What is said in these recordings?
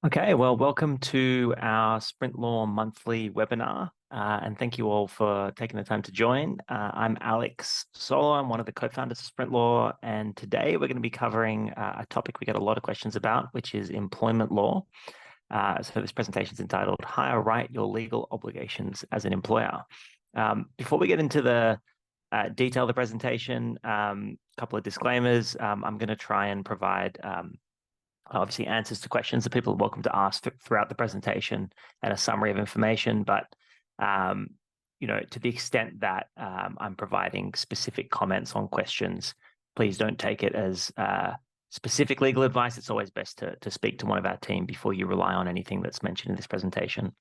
Okay, well, welcome to our Sprintlaw monthly webinar, and thank you all for taking the time to join. I'm Alex Solo. I'm one of the co-founders of Sprintlaw, and today we're going to be covering a topic we get a lot of questions about, which is employment law. So this presentation is entitled "Hire Right Your Legal Obligations as an Employer." Before we get into the detail of the presentation, a couple of disclaimers. I'm going to try and provide obviously answers to questions that people are welcome to ask throughout the presentation and a summary of information. But, to the extent that I'm providing specific comments on questions, please don't take it as specific legal advice. It's always best to speak to one of our team before you rely on anything that's mentioned in this presentation.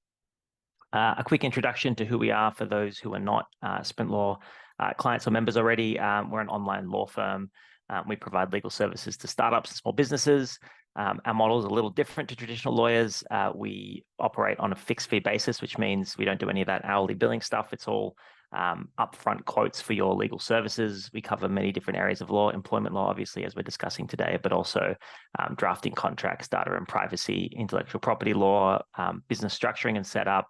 A quick introduction to who we are for those who are not Sprintlaw clients or members already. We're an online law firm. We provide legal services to startups and small businesses. Our model is a little different to traditional lawyers. We operate on a fixed fee basis, which means we don't do any of that hourly billing stuff. It's all upfront quotes for your legal services. We cover many different areas of law, employment law, obviously, as we're discussing today, but also drafting contracts, data and privacy, intellectual property law, business structuring and setup,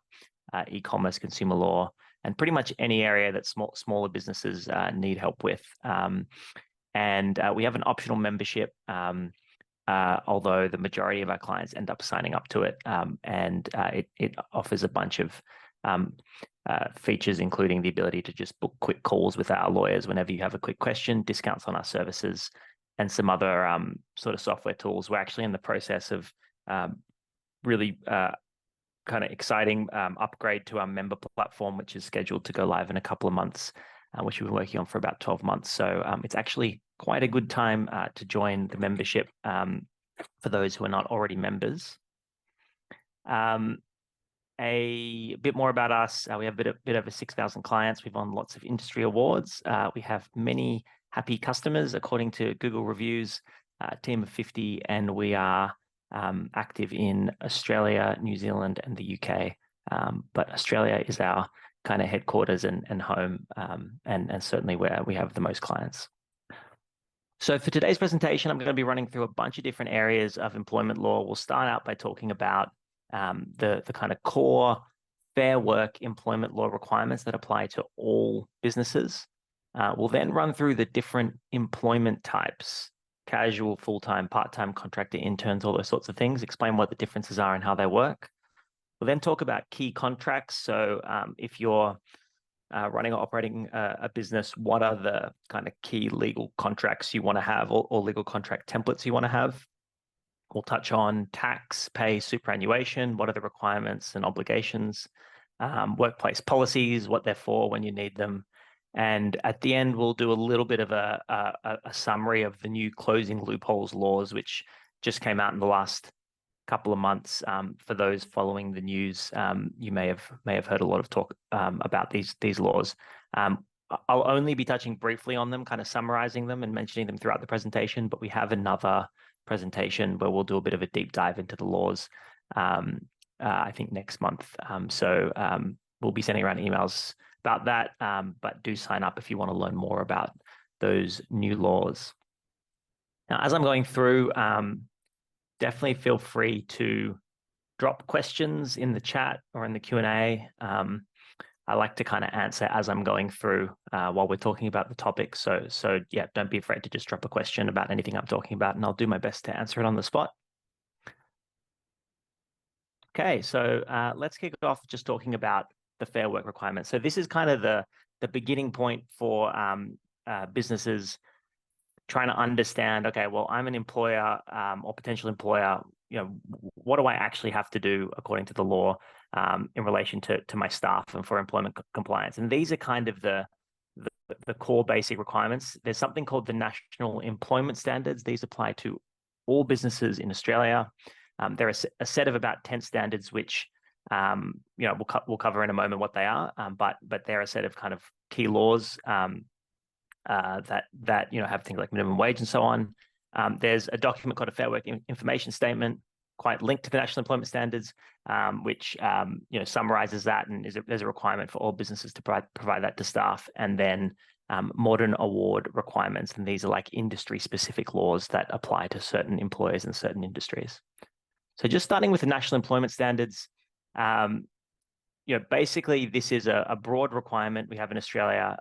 e-commerce, consumer law, and pretty much any area that smaller businesses need help with. And we have an optional membership, although the majority of our clients end up signing up to it. And it offers a bunch of features, including the ability to just book quick calls with our lawyers whenever you have a quick question, discounts on our services, and some other sort of software tools. We're actually in the process of really kind of exciting upgrade to our member platform, which is scheduled to go live in a couple of months, which we've been working on for about 12 months. So it's actually quite a good time to join the membership for those who are not already members. A bit more about us. We have a bit over 6,000 clients. We've won lots of industry awards. We have many happy customers, according to Google reviews, a team of 50, and we are active in Australia, New Zealand, and the UK. But Australia is our kind of headquarters and home, and certainly where we have the most clients. So for today's presentation, I'm going to be running through a bunch of different areas of employment law. We'll start out by talking about the kind of core FairWork employment law requirements that apply to all businesses. We'll then run through the different employment types: casual, full-time, part-time, contractor, interns, all those sorts of things, explain what the differences are and how they work. We'll then talk about key contracts. So if you're running or operating a business, what are the kind of key legal contracts you want to have, or legal contract templates you want to have? We'll touch on tax, pay, superannuation, what are the requirements and obligations, workplace policies, what they're for, when you need them. And at the end, we'll do a little bit of a summary of the new closing loopholes laws, which just came out in the last couple of months. For those following the news, you may have heard a lot of talk about these laws. I'll only be touching briefly on them, kind of summarizing them and mentioning them throughout the presentation, but we have another presentation where we'll do a bit of a deep dive into the laws, I think next month. So we'll be sending around emails about that, but do sign up if you want to learn more about those new laws. Now, as I'm going through, definitely feel free to drop questions in the chat or in the Q&A. I like to kind of answer as I'm going through while we're talking about the topic. So yeah, don't be afraid to just drop a question about anything I'm talking about, and I'll do my best to answer it on the spot. Okay, so let's kick it off just talking about the FairWork requirements. So this is kind of the beginning point for businesses trying to understand, okay, well, I'm an employer or potential employer, what do I actually have to do according to the law in relation to my staff and for employment compliance? And these are kind of the core basic requirements. There's something called the National Employment Standards. These apply to all businesses in Australia. There are a set of about 10 standards, which we'll cover in a moment what they are, but they're a set of kind of key laws that have things like minimum wage and so on. There's a document called a FairWork information statement, quite linked to the National Employment Standards, which summarizes that, and there's a requirement for all businesses to provide that to staff. And then modern award requirements, and these are like industry-specific laws that apply to certain employers and certain industries. So just starting with the national employment standards, basically this is a broad requirement we have in Australia.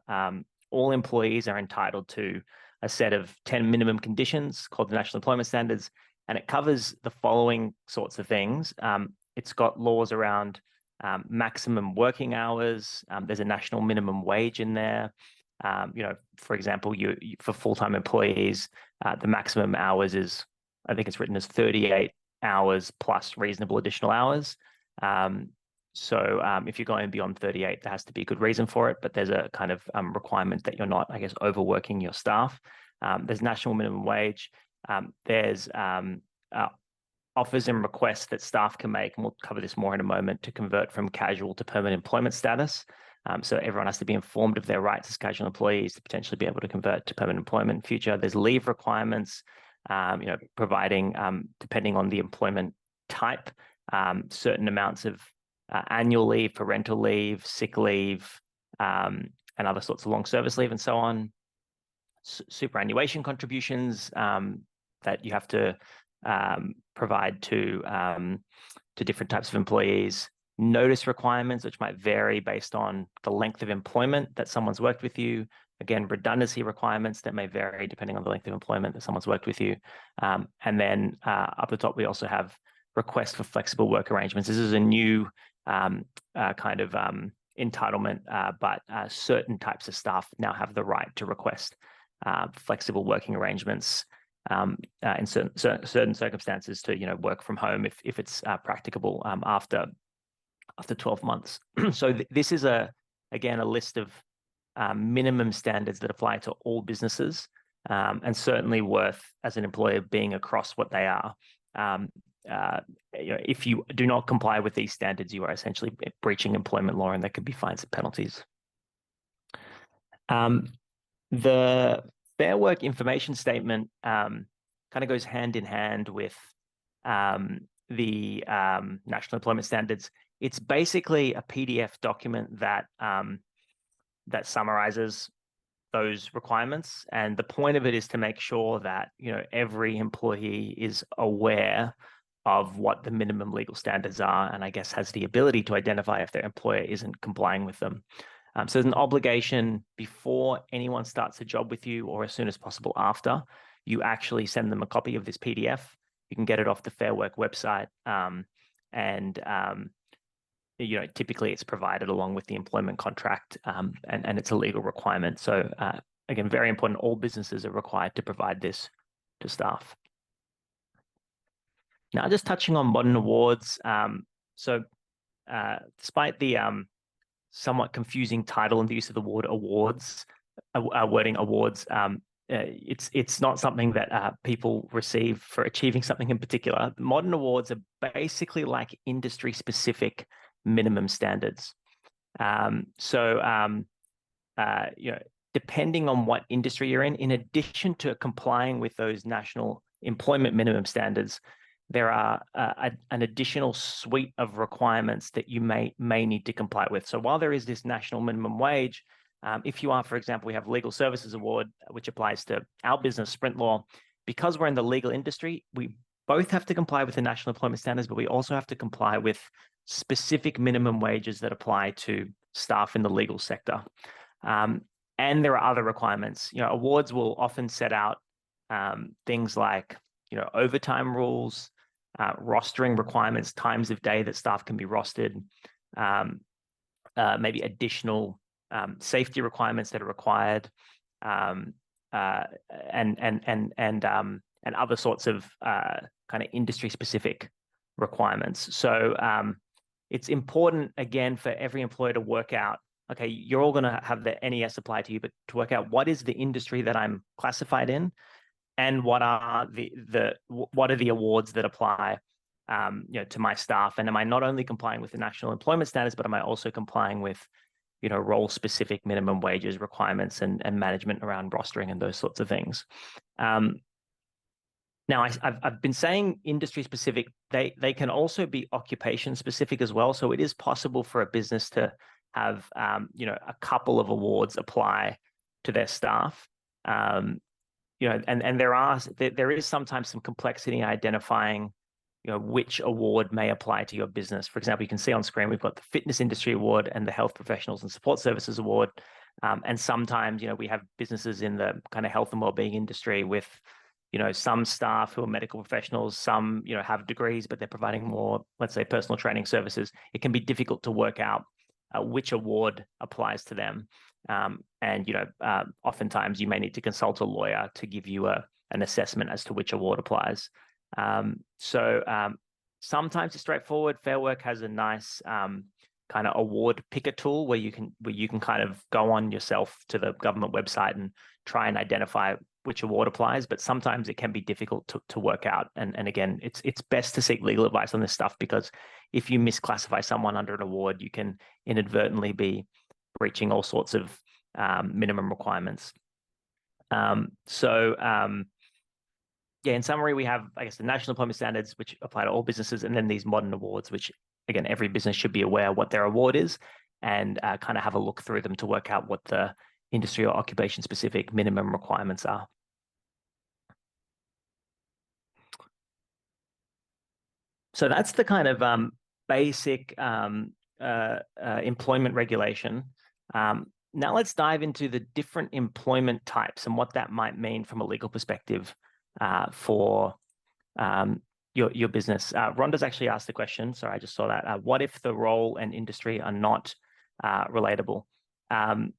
All employees are entitled to a set of 10 minimum conditions called the national employment standards, and it covers the following sorts of things. It's got laws around maximum working hours. There's a national minimum wage in there. For example, for full-time employees, the maximum hours is, I think it's written as 38 hours plus reasonable additional hours. So if you're going beyond 38, there has to be a good reason for it, but there's a kind of requirement that you're not, I guess, overworking your staff. There's national minimum wage. There's offers and requests that staff can make, and we'll cover this more in a moment, to convert from casual to permanent employment status. So everyone has to be informed of their rights as casual employees to potentially be able to convert to permanent employment in future. There's leave requirements, providing, depending on the employment type, certain amounts of annual leave, parental leave, sick leave, and other sorts of long service leave and so on. Superannuation contributions that you have to provide to different types of employees. Notice requirements, which might vary based on the length of employment that someone's worked with you. Again, redundancy requirements that may vary depending on the length of employment that someone's worked with you. And then up the top, we also have requests for flexible work arrangements. This is a new kind of entitlement, but certain types of staff now have the right to request flexible working arrangements in certain circumstances to work from home if it's practicable after 12 months. So this is again a list of minimum standards that apply to all businesses, and certainly worth, as an employer, being across what they are. If you do not comply with these standards, you are essentially breaching employment law, and there could be fines and penalties. The FairWork information statement kind of goes hand in hand with the national employment standards. It's basically a PDF document that that summarizes those requirements, and the point of it is to make sure that every employee is aware of what the minimum legal standards are, and I guess has the ability to identify if their employer isn't complying with them. So there's an obligation before anyone starts a job with you, or as soon as possible after, you actually send them a copy of this PDF. You can get it off the FairWork website, and typically it's provided along with the employment contract, and it's a legal requirement. So again, very important. All businesses are required to provide this to staff. Now, just touching on modern awards. Despite the somewhat confusing title and the use of the word awards, wording awards, it's not something that people receive for achieving something in particular. Modern awards are basically like industry-specific minimum standards. Depending on what industry you're in addition to complying with those national employment minimum standards, there are an additional suite of requirements that you may need to comply with. So while there is this national minimum wage, if you are, for example, we have Legal Services Award, which applies to our business, Sprintlaw. Because we're in the legal industry, we both have to comply with the national employment standards, but we also have to comply with specific minimum wages that apply to staff in the legal sector. And there are other requirements. Awards will often set out things like overtime rules, rostering requirements, times of day that staff can be rostered, maybe additional safety requirements that are required, and other sorts of kind of industry-specific requirements. So it's important, again, for every employer to work out, okay, you're all going to have the NES apply to you, but to work out what is the industry that I'm classified in, and what are the awards that apply to my staff, and am I not only complying with the national employment standards, but am I also complying with role-specific minimum wages requirements and management around rostering and those sorts of things. Now, I've been saying industry-specific. They can also be occupation-specific as well. So it is possible for a business to have a couple of awards apply to their staff. And there is sometimes some complexity in identifying which award may apply to your business. For example, you can see on screen, we've got the Fitness Industry Award and the Health Professionals and Support Services Award. And sometimes, we have businesses in the kind of health and wellbeing industry with, some staff who are medical professionals, some, have degrees, but they're providing more, let's say, personal training services. It can be difficult to work out which award applies to them. Oftentimes you may need to consult a lawyer to give you an assessment as to which award applies. Sometimes it's straightforward. FairWork has a nice kind of award picker tool where you can kind of go on yourself to the government website and try and identify which award applies. But sometimes it can be difficult to work out. And again, it's best to seek legal advice on this stuff, because if you misclassify someone under an award, you can inadvertently be breaching all sorts of minimum requirements. In summary, we have, I guess, the national employment standards, which apply to all businesses, and then these modern awards, which, again, every business should be aware what their award is and kind of have a look through them to work out what the industry or occupation-specific minimum requirements are. So that's the kind of basic employment regulation. Now let's dive into the different employment types and what that might mean from a legal perspective for your business. Rhonda's actually asked the question. Sorry, I just saw that. What if the role and industry are not relatable? I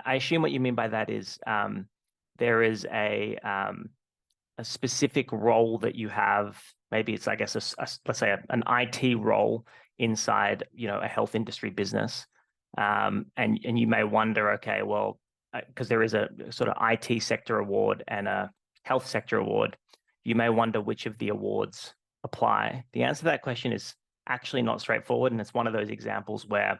assume what you mean by that is there is a specific role that you have. Maybe it's, I guess, let's say an IT role inside, a health industry business. And you may wonder, okay, well, because there is a sort of IT sector award and a health sector award, you may wonder which of the awards apply. The answer to that question is actually not straightforward, and it's one of those examples where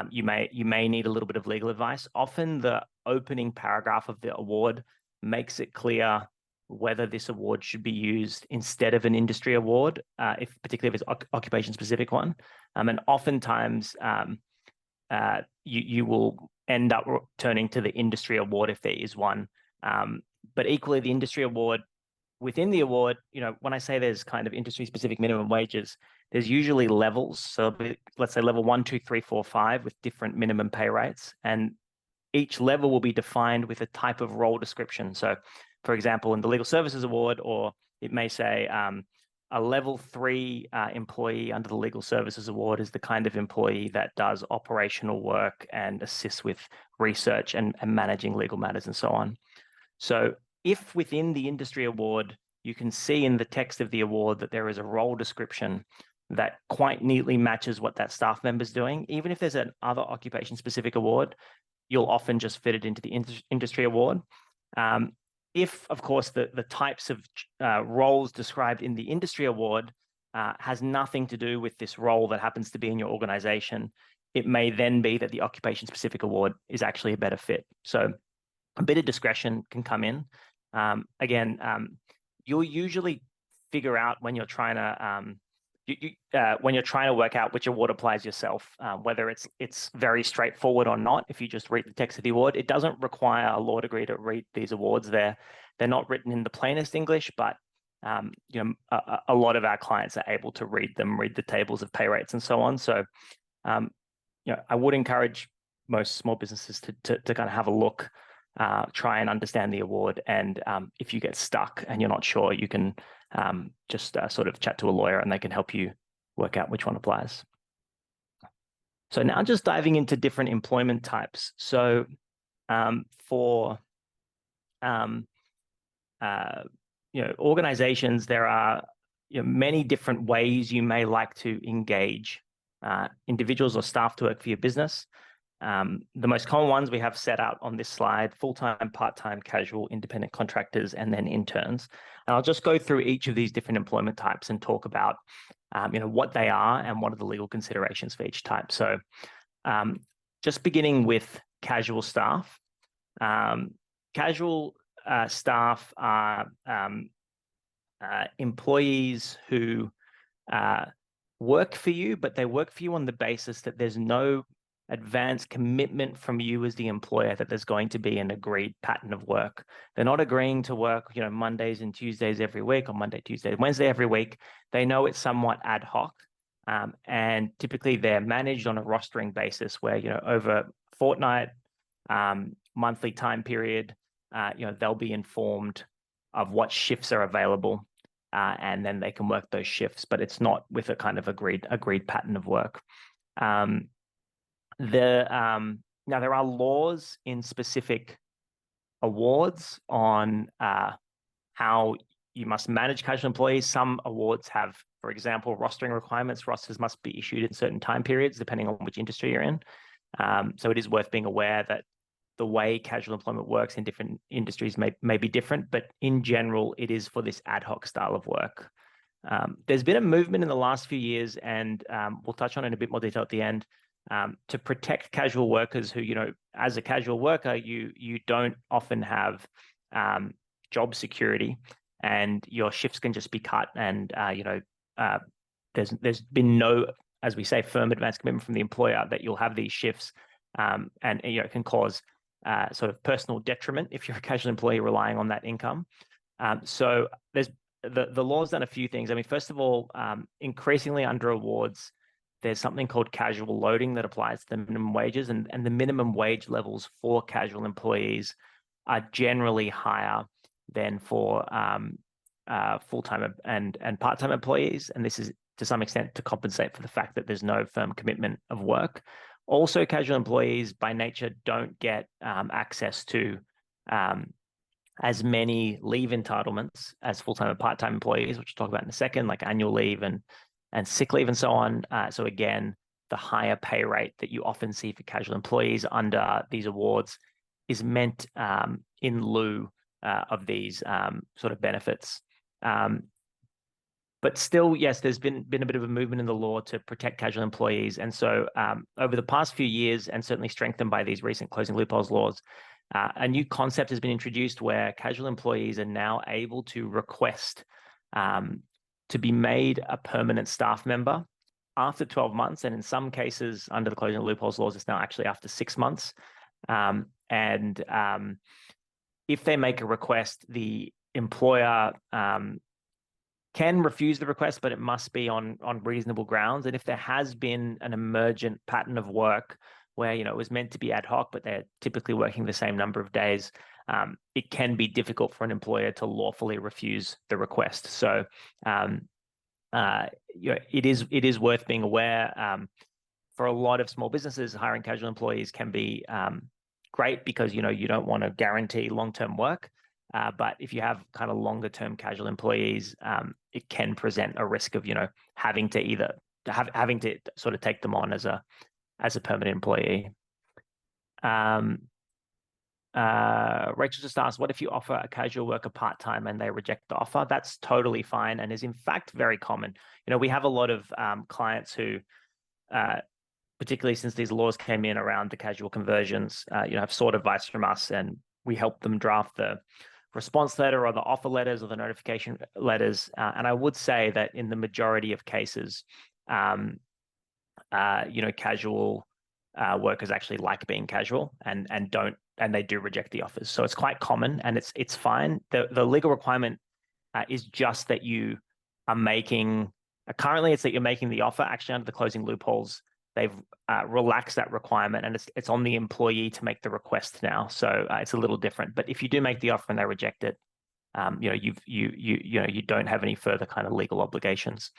you may need a little bit of legal advice. Often the opening paragraph of the award makes it clear whether this award should be used instead of an industry award, particularly if it's occupation-specific one. And oftentimes you will end up turning to the industry award if there is one. But equally, the industry award, within the award, when I say there's kind of industry-specific minimum wages, there's usually levels. So let's say level 1, 2, 3, 4, 5 with different minimum pay rates. And each level will be defined with a type of role description. So, for example, in the Legal Services Award, or it may say a level 3 employee under the Legal Services Award is the kind of employee that does operational work and assists with research and managing legal matters and so on. So if within the industry award, you can see in the text of the award that there is a role description that quite neatly matches what that staff member's doing, even if there's an other occupation-specific award, you'll often just fit it into the industry award. If, of course, the types of roles described in the industry award has nothing to do with this role that happens to be in your organization, it may then be that the occupation-specific award is actually a better fit. So a bit of discretion can come in. You'll usually figure out when you're trying to work out which award applies yourself, whether it's very straightforward or not. If you just read the text of the award, it doesn't require a law degree to read these awards. They're not written in the plainest English, but a lot of our clients are able to read the tables of pay rates and so on. So I would encourage most small businesses to kind of have a look, try and understand the award, and if you get stuck and you're not sure, you can just sort of chat to a lawyer and they can help you work out which one applies. So now just diving into different employment types. So for organizations, there are many different ways you may like to engage individuals or staff to work for your business. The most common ones we have set out on this slide: full-time, part-time, casual, independent contractors, and then interns. And I'll just go through each of these different employment types and talk about what they are and what are the legal considerations for each type. So just beginning with casual staff. Casual staff are employees who work for you, but they work for you on the basis that there's no advance commitment from you as the employer that there's going to be an agreed pattern of work. They're not agreeing to work, Mondays and Tuesdays every week, or Monday, Tuesday, Wednesday every week. They know it's somewhat ad hoc. And typically they're managed on a rostering basis where, over fortnight, monthly time period, they'll be informed of what shifts are available, and then they can work those shifts, but it's not with a kind of agreed pattern of work. Now there are laws in specific awards on how you must manage casual employees. Some awards have, for example, rostering requirements. Rosters must be issued in certain time periods, depending on which industry you're in. So it is worth being aware that the way casual employment works in different industries may be different, but in general, it is for this ad hoc style of work. There's been a movement in the last few years, and we'll touch on it in a bit more detail at the end, to protect casual workers who, as a casual worker, you don't often have job security, and your shifts can just be cut, and there's been no, as we say, firm advance commitment from the employer that you'll have these shifts, and it can cause sort of personal detriment if you're a casual employee relying on that income. So there's the law's done a few things. I mean, first of all, increasingly under awards, there's something called casual loading that applies to the minimum wages, and the minimum wage levels for casual employees are generally higher than for full-time and part-time employees. And this is to some extent to compensate for the fact that there's no firm commitment of work. Also, casual employees by nature don't get access to as many leave entitlements as full-time and part-time employees, which we'll talk about in a second, like annual leave and sick leave and so on. So again, the higher pay rate that you often see for casual employees under these awards is meant in lieu of these sort of benefits. But still, yes, there's been a bit of a movement in the law to protect casual employees. And so over the past few years, and certainly strengthened by these recent closing loopholes laws, a new concept has been introduced where casual employees are now able to request to be made a permanent staff member after 12 months. And in some cases, under the closing loopholes laws, it's now actually after 6 months. And if they make a request, the employer can refuse the request, but it must be on reasonable grounds. And if there has been an emergent pattern of work where, it was meant to be ad hoc, but they're typically working the same number of days, it can be difficult for an employer to lawfully refuse the request. So it is worth being aware. For a lot of small businesses, hiring casual employees can be great because, you don't want to guarantee long-term work. But if you have kind of longer-term casual employees, it can present a risk of, having to sort of take them on as a permanent employee. Rachel just asked, what if you offer a casual worker part-time and they reject the offer? That's totally fine and is in fact very common. We have a lot of clients who, particularly since these laws came in around the casual conversions, have sought advice from us, and we help them draft the response letter or the offer letters or the notification letters. And I would say that in the majority of cases, casual workers actually like being casual and they do reject the offers. So it's quite common, and it's fine. The legal requirement is just that you are making, currently it's that you're making the offer. Actually, under the closing loopholes, they've relaxed that requirement, and it's on the employee to make the request now. So it's a little different. But if you do make the offer and they reject it, you don't have any further kind of legal obligations.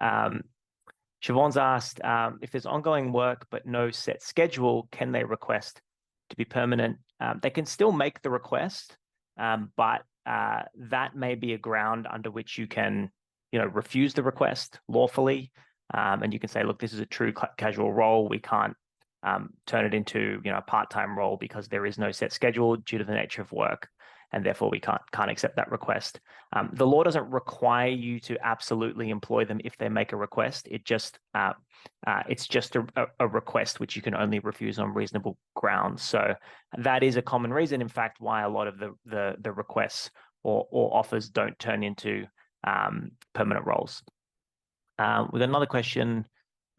Siobhan's asked, if there's ongoing work but no set schedule, can they request to be permanent? They can still make the request, but that may be a ground under which you can, refuse the request lawfully. And you can say, look, this is a true casual role. We can't turn it into, a part-time role because there is no set schedule due to the nature of work, and therefore we can't accept that request. The law doesn't require you to absolutely employ them if they make a request. It's just a request which you can only refuse on reasonable grounds. So that is a common reason, in fact, why a lot of the requests or offers don't turn into permanent roles. We've got another question.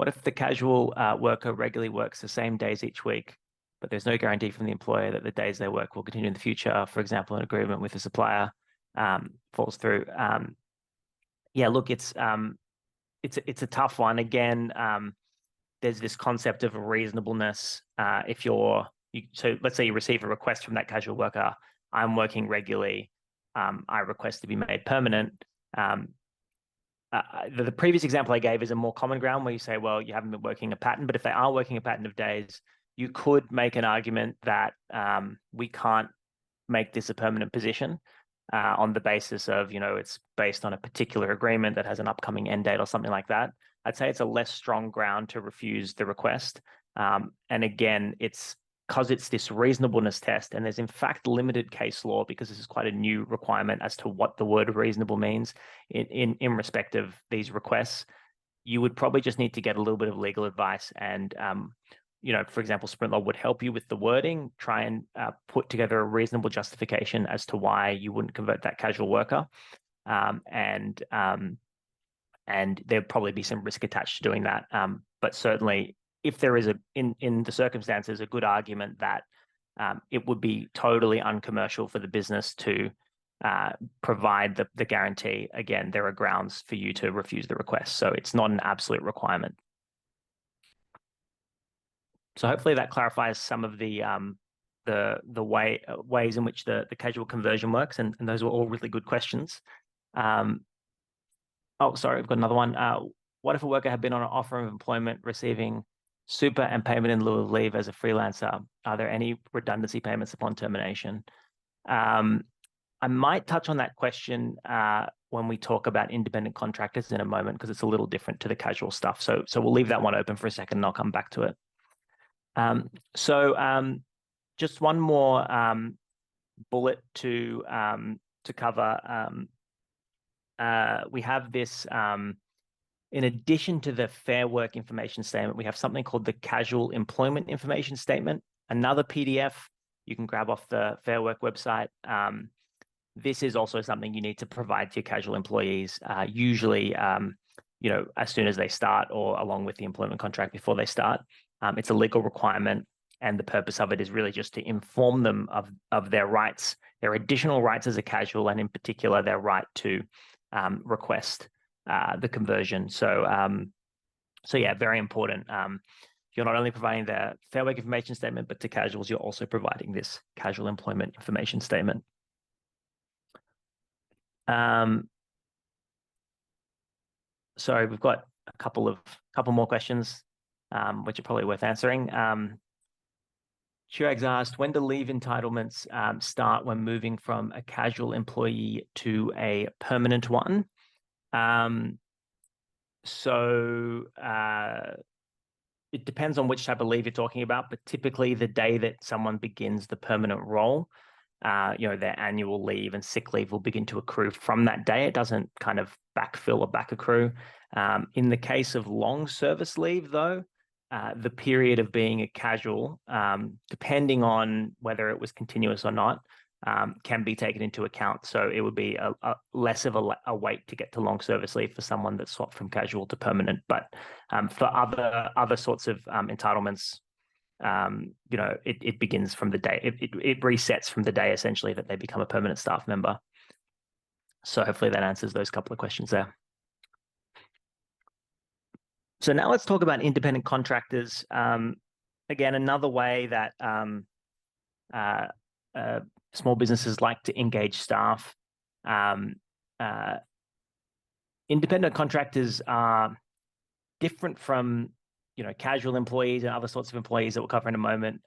What if the casual worker regularly works the same days each week, but there's no guarantee from the employer that the days they work will continue in the future? For example, an agreement with the supplier falls through. Yeah, look, it's a tough one. Again, there's this concept of reasonableness. So let's say you receive a request from that casual worker. I'm working regularly. I request to be made permanent. The previous example I gave is a more common ground where you say, well, you haven't been working a pattern, but if they are working a pattern of days, you could make an argument that we can't make this a permanent position on the basis of, it's based on a particular agreement that has an upcoming end date or something like that. I'd say it's a less strong ground to refuse the request. And again, it's because it's this reasonableness test, and there's in fact limited case law because this is quite a new requirement as to what the word reasonable means in respect of these requests. You would probably just need to get a little bit of legal advice and for example, Sprintlaw would help you with the wording, try and put together a reasonable justification as to why you wouldn't convert that casual worker. And there'd probably be some risk attached to doing that. But certainly, if there is in the circumstances, a good argument that it would be totally uncommercial for the business to provide the guarantee, again, there are grounds for you to refuse the request. So it's not an absolute requirement. So hopefully that clarifies some of the ways in which the casual conversion works, and those were all really good questions. Oh, sorry, I've got another one. What if a worker had been on an offer of employment receiving super and payment in lieu of leave as a freelancer? Are there any redundancy payments upon termination? I might touch on that question when we talk about independent contractors in a moment, because it's a little different to the casual stuff. So we'll leave that one open for a second and I'll come back to it. Just one more bullet to cover. We have this, in addition to the FairWork information statement, we have something called the Casual Employment Information Statement, another PDF you can grab off the FairWork website. This is also something you need to provide to your casual employees, usually, as soon as they start or along with the employment contract before they start. It's a legal requirement, and the purpose of it is really just to inform them of their rights, their additional rights as a casual, and in particular, their right to request the conversion. So yeah, very important. You're not only providing the FairWork information statement, but to casuals, you're also providing this casual employment information statement. Sorry, we've got a couple more questions, which are probably worth answering. Chirag's asked, when do leave entitlements start when moving from a casual employee to a permanent one? It depends on which type of leave you're talking about, but typically the day that someone begins the permanent role, their annual leave and sick leave will begin to accrue from that day. It doesn't kind of backfill or back accrue. In the case of long service leave, though, the period of being a casual, depending on whether it was continuous or not, can be taken into account. So it would be a less of a wait to get to long service leave for someone that swapped from casual to permanent. But for other sorts of entitlements, it begins from the day. It resets from the day essentially that they become a permanent staff member. So hopefully that answers those couple of questions there. So now let's talk about independent contractors. Again, another way that small businesses like to engage staff. Independent contractors are different from casual employees and other sorts of employees that we'll cover in a moment,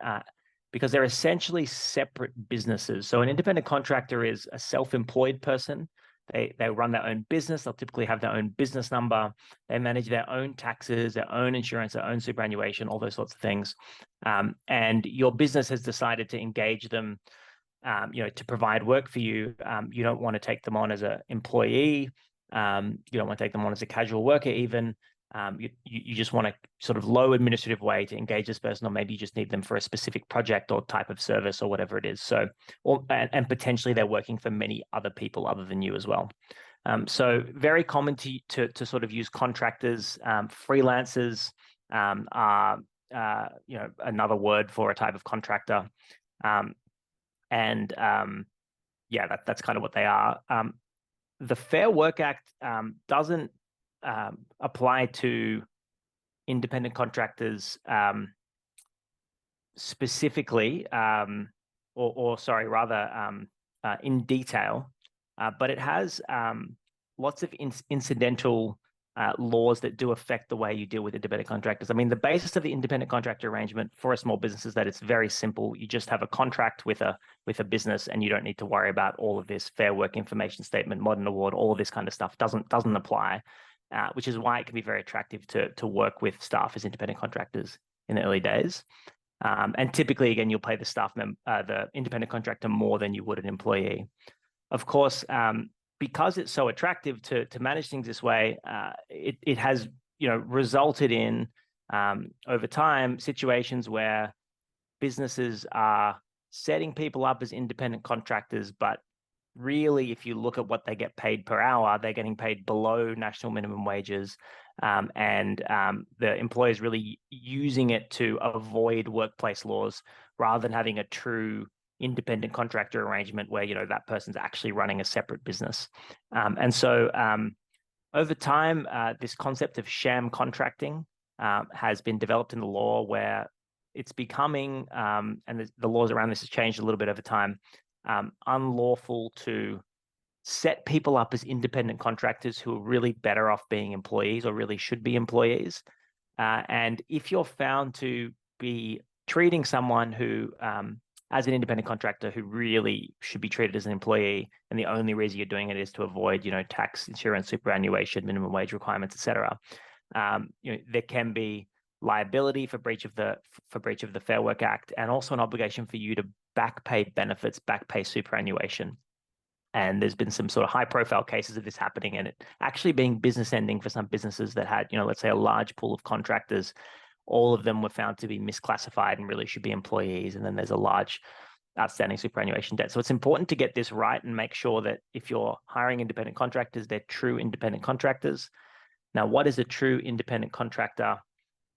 because they're essentially separate businesses. So an independent contractor is a self-employed person. They run their own business. They'll typically have their own business number. They manage their own taxes, their own insurance, their own superannuation, all those sorts of things. And your business has decided to engage them, to provide work for you. You don't want to take them on as an employee. You don't want to take them on as a casual worker even. You just want a sort of low administrative way to engage this person, or maybe you just need them for a specific project or type of service or whatever it is. So, and potentially they're working for many other people other than you as well. So very common to sort of use contractors. Freelancers are another word for a type of contractor, and that's kind of what they are. The Fair Work Act doesn't apply to independent contractors specifically, in detail, but it has lots of incidental laws that do affect the way you deal with independent contractors. I mean, the basis of the independent contractor arrangement for a small business is that it's very simple. You just have a contract with a business, and you don't need to worry about all of this Fair Work information statement, modern award, all of this kind of stuff doesn't apply, which is why it can be very attractive to work with staff as independent contractors in the early days. And typically, again, you'll pay the independent contractor more than you would an employee. Of course, because it's so attractive to manage things this way, it has resulted in over time situations where businesses are setting people up as independent contractors, but really, if you look at what they get paid per hour, they're getting paid below national minimum wages, and the employer is really using it to avoid workplace laws rather than having a true independent contractor arrangement where that person's actually running a separate business. And so over time, this concept of sham contracting has been developed in the law, where it's becoming, and the laws around this has changed a little bit over time, unlawful to set people up as independent contractors who are really better off being employees or really should be employees. And if you're found to be treating someone who, as an independent contractor, who really should be treated as an employee, and the only reason you're doing it is to avoid, tax, insurance, superannuation, minimum wage requirements, etc., there can be liability for breach of the Fair Work Act, and also an obligation for you to back pay benefits, back pay superannuation. And there's been some sort of high profile cases of this happening, and it actually being business ending for some businesses that had, let's say a large pool of contractors. All of them were found to be misclassified and really should be employees. And then there's a large outstanding superannuation debt. So it's important to get this right and make sure that if you're hiring independent contractors, they're true independent contractors. Now, what is a true independent contractor?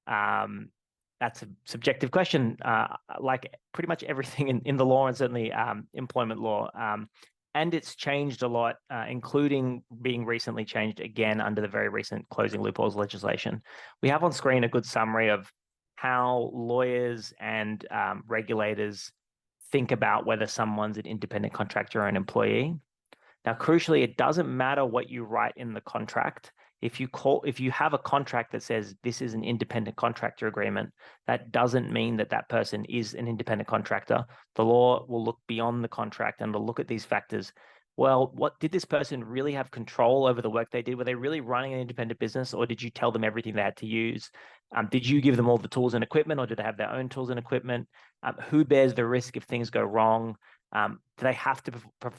That's a subjective question, like pretty much everything in the law, and certainly employment law. And it's changed a lot, including being recently changed again under the very recent closing loopholes legislation. We have on screen a good summary of how lawyers and regulators think about whether someone's an independent contractor or an employee. Now, crucially, it doesn't matter what you write in the contract. If you have a contract that says this is an independent contractor agreement, that doesn't mean that person is an independent contractor. The law will look beyond the contract and will look at these factors. Well, what did this person really have control over the work they did? Were they really running an independent business, or did you tell them everything they had to use? Did you give them all the tools and equipment, or did they have their own tools and equipment? Who bears the risk if things go wrong? Do they have to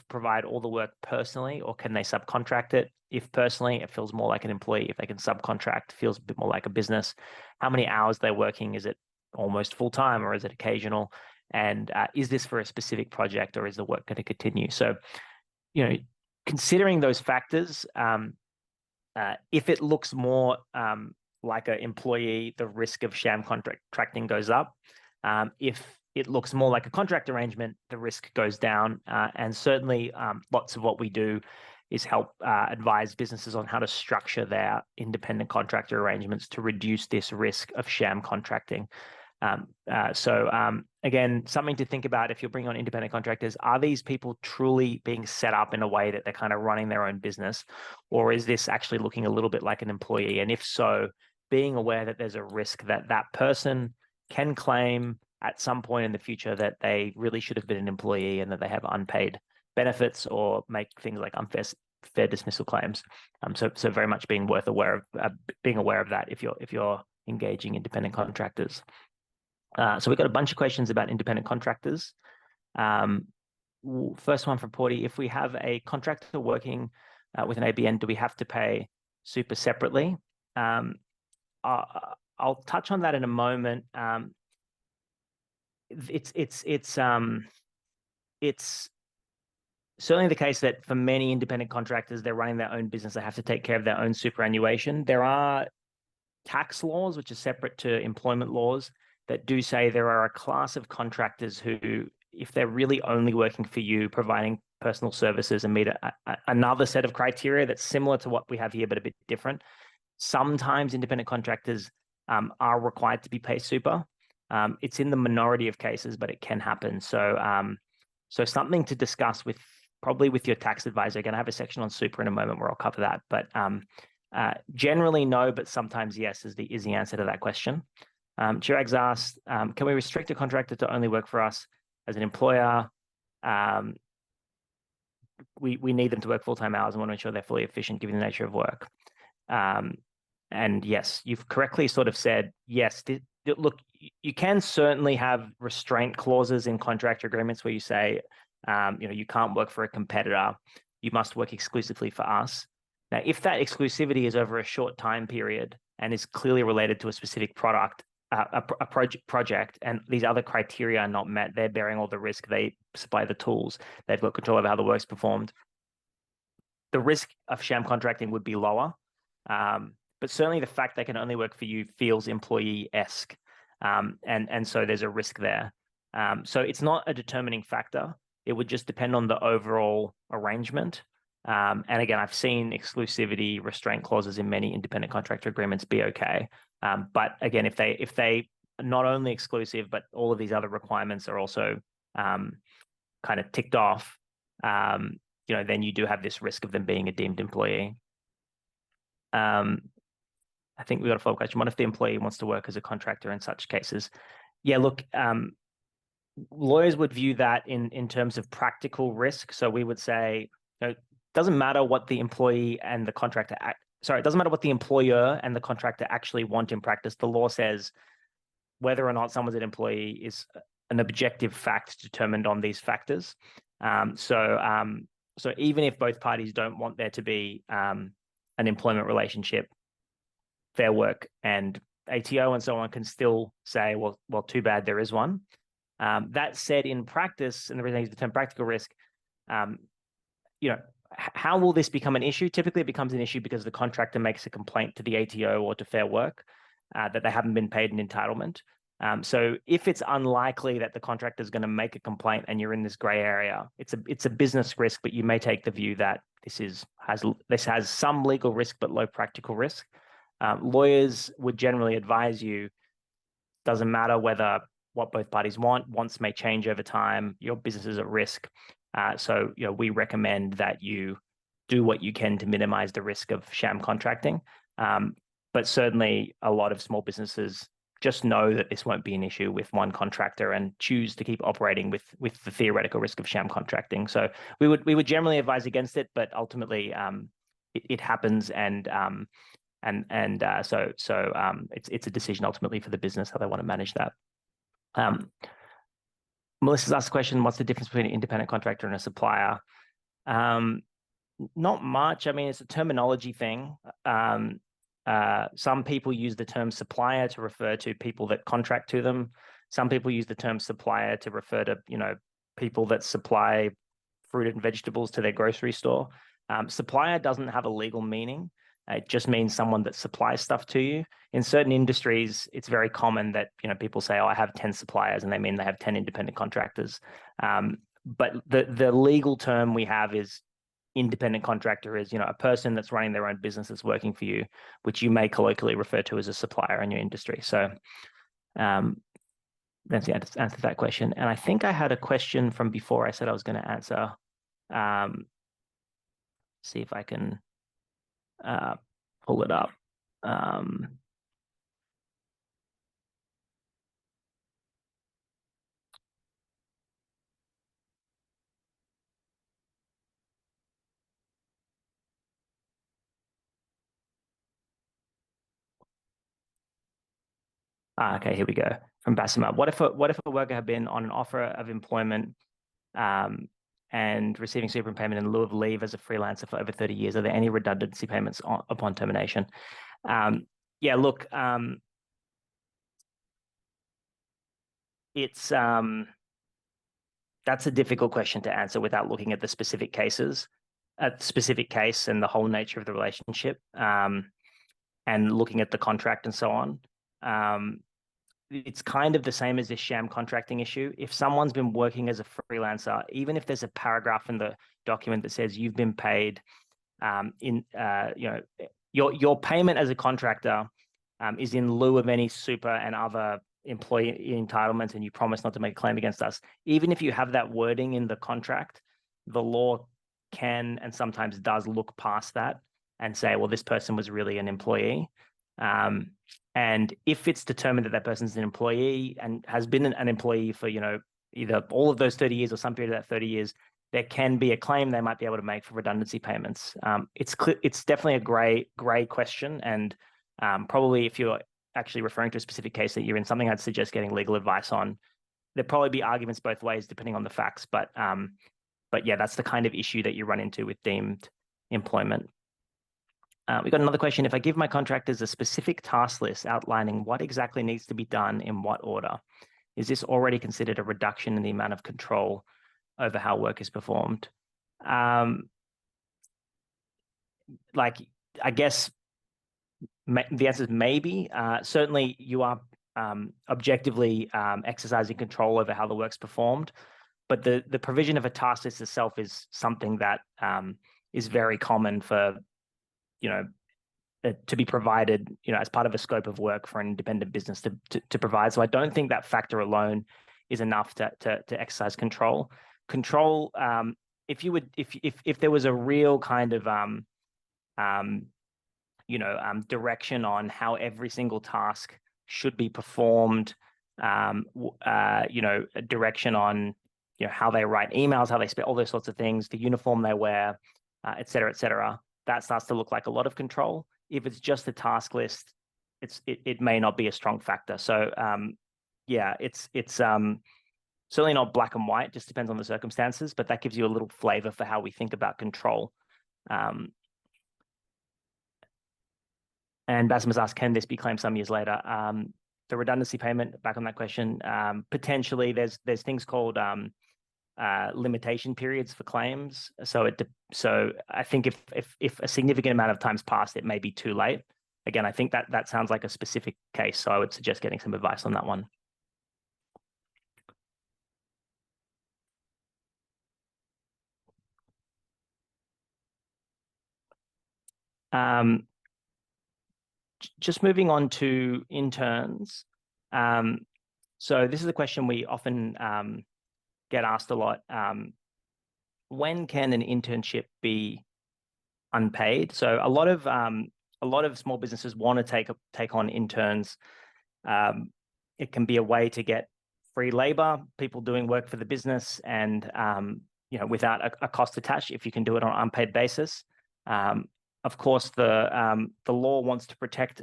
provide all the work personally, or can they subcontract it? If personally, it feels more like an employee. If they can subcontract, feels a bit more like a business. How many hours they're working? Is it almost full-time, or is it occasional? And is this for a specific project, or is the work going to continue? So, considering those factors, if it looks more like an employee, the risk of sham contracting goes up. If it looks more like a contract arrangement, the risk goes down. And certainly lots of what we do is help advise businesses on how to structure their independent contractor arrangements to reduce this risk of sham contracting. Again, something to think about if you're bringing on independent contractors: are these people truly being set up in a way that they're kind of running their own business, or is this actually looking a little bit like an employee? And if so, being aware that there's a risk that person can claim at some point in the future that they really should have been an employee and that they have unpaid benefits, or make things like fair dismissal claims. So very much being aware of that if you're engaging independent contractors. So we've got a bunch of questions about independent contractors. First one from Porty: if we have a contractor working with an ABN, do we have to pay super separately? I'll touch on that in a moment. It's certainly the case that for many independent contractors, they're running their own business. They have to take care of their own superannuation. There are tax laws, which are separate to employment laws, that do say there are a class of contractors who, if they're really only working for you, providing personal services and meet another set of criteria that's similar to what we have here, but a bit different. Sometimes independent contractors are required to be paid super. It's in the minority of cases, but it can happen. So, so something to discuss with probably with your tax advisor. Again, I have a section on super in a moment where I'll cover that. But generally no, but sometimes yes is the answer to that question. Chirag's asked, can we restrict a contractor to only work for us as an employer? We need them to work full-time hours and want to ensure they're fully efficient given the nature of work. And yes, you've correctly sort of said, yes, look, you can certainly have restraint clauses in contract agreements where you say, you can't work for a competitor. You must work exclusively for us. Now, if that exclusivity is over a short time period and is clearly related to a specific product, a project, and these other criteria are not met, they're bearing all the risk, they supply the tools, they've got control over how the work's performed, the risk of sham contracting would be lower. But certainly the fact they can only work for you feels employee-esque. And so there's a risk there. So it's not a determining factor. It would just depend on the overall arrangement. And again, I've seen exclusivity restraint clauses in many independent contractor agreements be okay. But again, if they are not only exclusive, but all of these other requirements are also kind of ticked off, then you do have this risk of them being a deemed employee. I think we got a follow-up question. What if the employee wants to work as a contractor in such cases? Yeah, look, lawyers would view that in terms of practical risk. So we would say, it doesn't matter what the employee and the contractor it doesn't matter what the employer and the contractor actually want in practice. The law says whether or not someone's an employee is an objective fact determined on these factors. So even if both parties don't want there to be an employment relationship, FairWork and ATO and so on can still say, well, too bad there is one. That said, in practice, and the reason I use the term practical risk, how will this become an issue? Typically, it becomes an issue because the contractor makes a complaint to the ATO or to FairWork that they haven't been paid an entitlement. So if it's unlikely that the contractor is going to make a complaint and you're in this gray area, it's a business risk, but you may take the view that this has some legal risk but low practical risk. Lawyers would generally advise you, doesn't matter what both parties wants may change over time, your business is at risk. So we recommend that you do what you can to minimize the risk of sham contracting. But certainly a lot of small businesses just know that this won't be an issue with one contractor and choose to keep operating with the theoretical risk of sham contracting. So we would generally advise against it, but ultimately it happens, and so it's a decision ultimately for the business how they want to manage that. Melissa's asked a question: what's the difference between an independent contractor and a supplier? Not much. I mean, it's a terminology thing. Some people use the term supplier to refer to people that contract to them. Some people use the term supplier to refer to people that supply fruit and vegetables to their grocery store. Supplier doesn't have a legal meaning. It just means someone that supplies stuff to you. In certain industries, it's very common that people say, "Oh, I have 10 suppliers," and they mean they have 10 independent contractors. But the legal term we have is independent contractor is a person that's running their own business that's working for you, which you may colloquially refer to as a supplier in your industry. So that's the answer to that question. And I think I had a question from before I said I was going to answer. See if I can pull it up. Okay, here we go. From Basima. What if a worker had been on an offer of employment and receiving super payment in lieu of leave as a freelancer for over 30 years? Are there any redundancy payments upon termination? Yeah, look, That's a difficult question to answer without looking at the specific cases, at the specific case and the whole nature of the relationship, and looking at the contract and so on. It's kind of the same as this sham contracting issue. If someone's been working as a freelancer, even if there's a paragraph in the document that says you've been paid your payment as a contractor is in lieu of any super and other employee entitlements, and you promise not to make a claim against us. Even if you have that wording in the contract, the law can and sometimes does look past that and say, well, this person was really an employee. And if it's determined that that person's an employee and has been an employee for, either all of those 30 years or some period of that 30 years, there can be a claim they might be able to make for redundancy payments. It's definitely a gray question. And probably if you're actually referring to a specific case that you're in, something I'd suggest getting legal advice on. There'd probably be arguments both ways depending on the facts. But yeah, that's the kind of issue that you run into with deemed employment. We got another question. If I give my contractors a specific task list outlining what exactly needs to be done in what order, is this already considered a reduction in the amount of control over how work is performed? I guess the answer is maybe. Certainly, you are objectively exercising control over how the work's performed, but the provision of a task list itself is something that is very common for to be provided, as part of a scope of work for an independent business to provide. So I don't think that factor alone is enough to exercise control. Control, if there was a real kind of direction on how every single task should be performed, a direction on how they write emails, how they spell, all those sorts of things, the uniform they wear, et cetera, that starts to look like a lot of control. If it's just a task list, it may not be a strong factor. So yeah, it's certainly not black and white, just depends on the circumstances, but that gives you a little flavor for how we think about control. And Basimus asked, can this be claimed some years later? The redundancy payment, back on that question, potentially there's things called limitation periods for claims. So I think if a significant amount of time's passed, it may be too late. Again, I think that sounds like a specific case, so I would suggest getting some advice on that one. Just moving on to interns. So this is a question we often get asked a lot. When can an internship be unpaid? So a lot of small businesses want to take on interns. It can be a way to get free labor, people doing work for the business, and without a cost attached if you can do it on an unpaid basis. Of course, the law wants to protect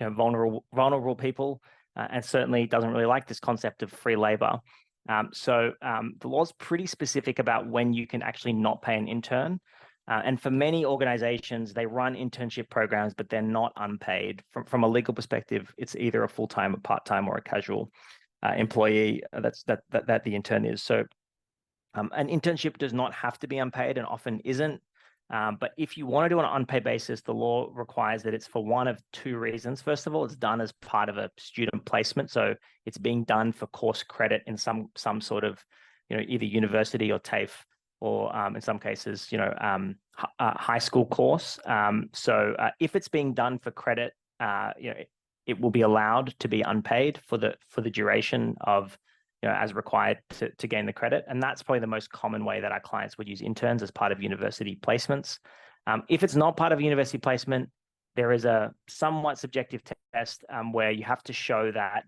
vulnerable people, and certainly doesn't really like this concept of free labor. So the law's pretty specific about when you can actually not pay an intern. And for many organizations, they run internship programs, but they're not unpaid. From a legal perspective, it's either a full-time, a part-time, or a casual employee that the intern is. So an internship does not have to be unpaid and often isn't. But if you want to do it on an unpaid basis, the law requires that it's for one of two reasons. First of all, it's done as part of a student placement. So it's being done for course credit in some sort of, either university or TAFE, or in some cases, high school course. So if it's being done for credit, it will be allowed to be unpaid for the duration of, as required to gain the credit. And that's probably the most common way that our clients would use interns as part of university placements. If it's not part of a university placement, there is a somewhat subjective test where you have to show that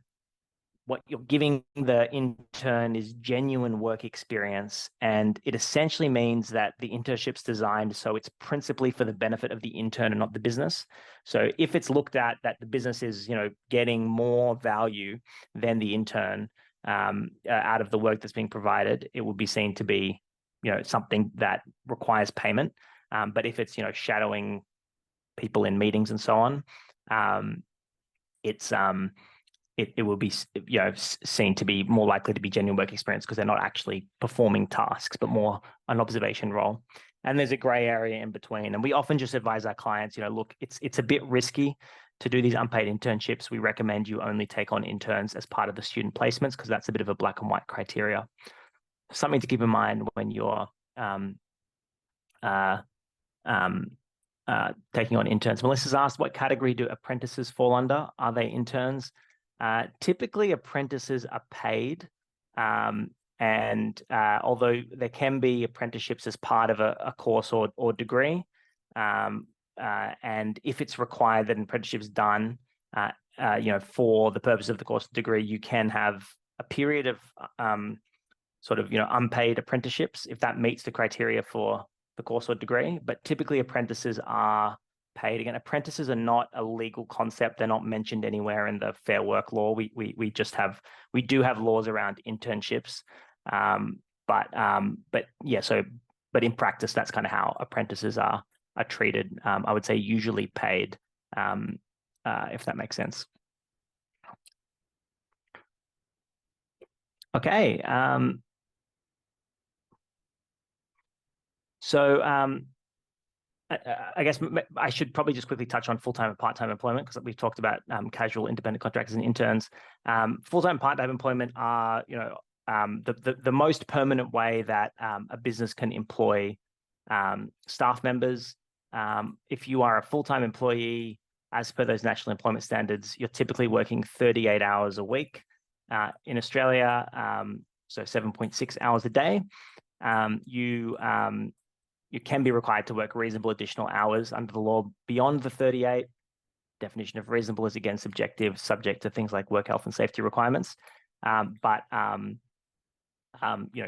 what you're giving the intern is genuine work experience. And it essentially means that the internship's designed so it's principally for the benefit of the intern and not the business. So if it's looked at that the business is, getting more value than the intern, out of the work that's being provided, it will be seen to be, something that requires payment. But if it's, shadowing people in meetings and so on, it's it will be seen to be more likely to be genuine work experience because they're not actually performing tasks, but more an observation role. And there's a gray area in between. And we often just advise our clients, look, it's a bit risky to do these unpaid internships. We recommend you only take on interns as part of the student placements because that's a bit of a black and white criteria. Something to keep in mind when you're taking on interns. Melissa's asked, what category do apprentices fall under? Are they interns? Typically, apprentices are paid. And although there can be apprenticeships as part of a course or degree, and if it's required that an apprenticeship is done, for the purpose of the course or degree, you can have a period of unpaid apprenticeships if that meets the criteria for the course or degree. But typically, apprentices are paid. Again, apprentices are not a legal concept. They're not mentioned anywhere in the FairWork law. We do have laws around internships, but in practice, that's kind of how apprentices are treated. I would say usually paid, if that makes sense. Okay. I guess I should probably just quickly touch on full-time and part-time employment because we've talked about casual independent contractors and interns. Full-time and part-time employment are, the most permanent way that a business can employ staff members. If you are a full-time employee, as per those national employment standards, you're typically working 38 hours a week in Australia, so 7.6 hours a day. You can be required to work reasonable additional hours under the law beyond the 38. Definition of reasonable is again subjective, subject to things like work health and safety requirements.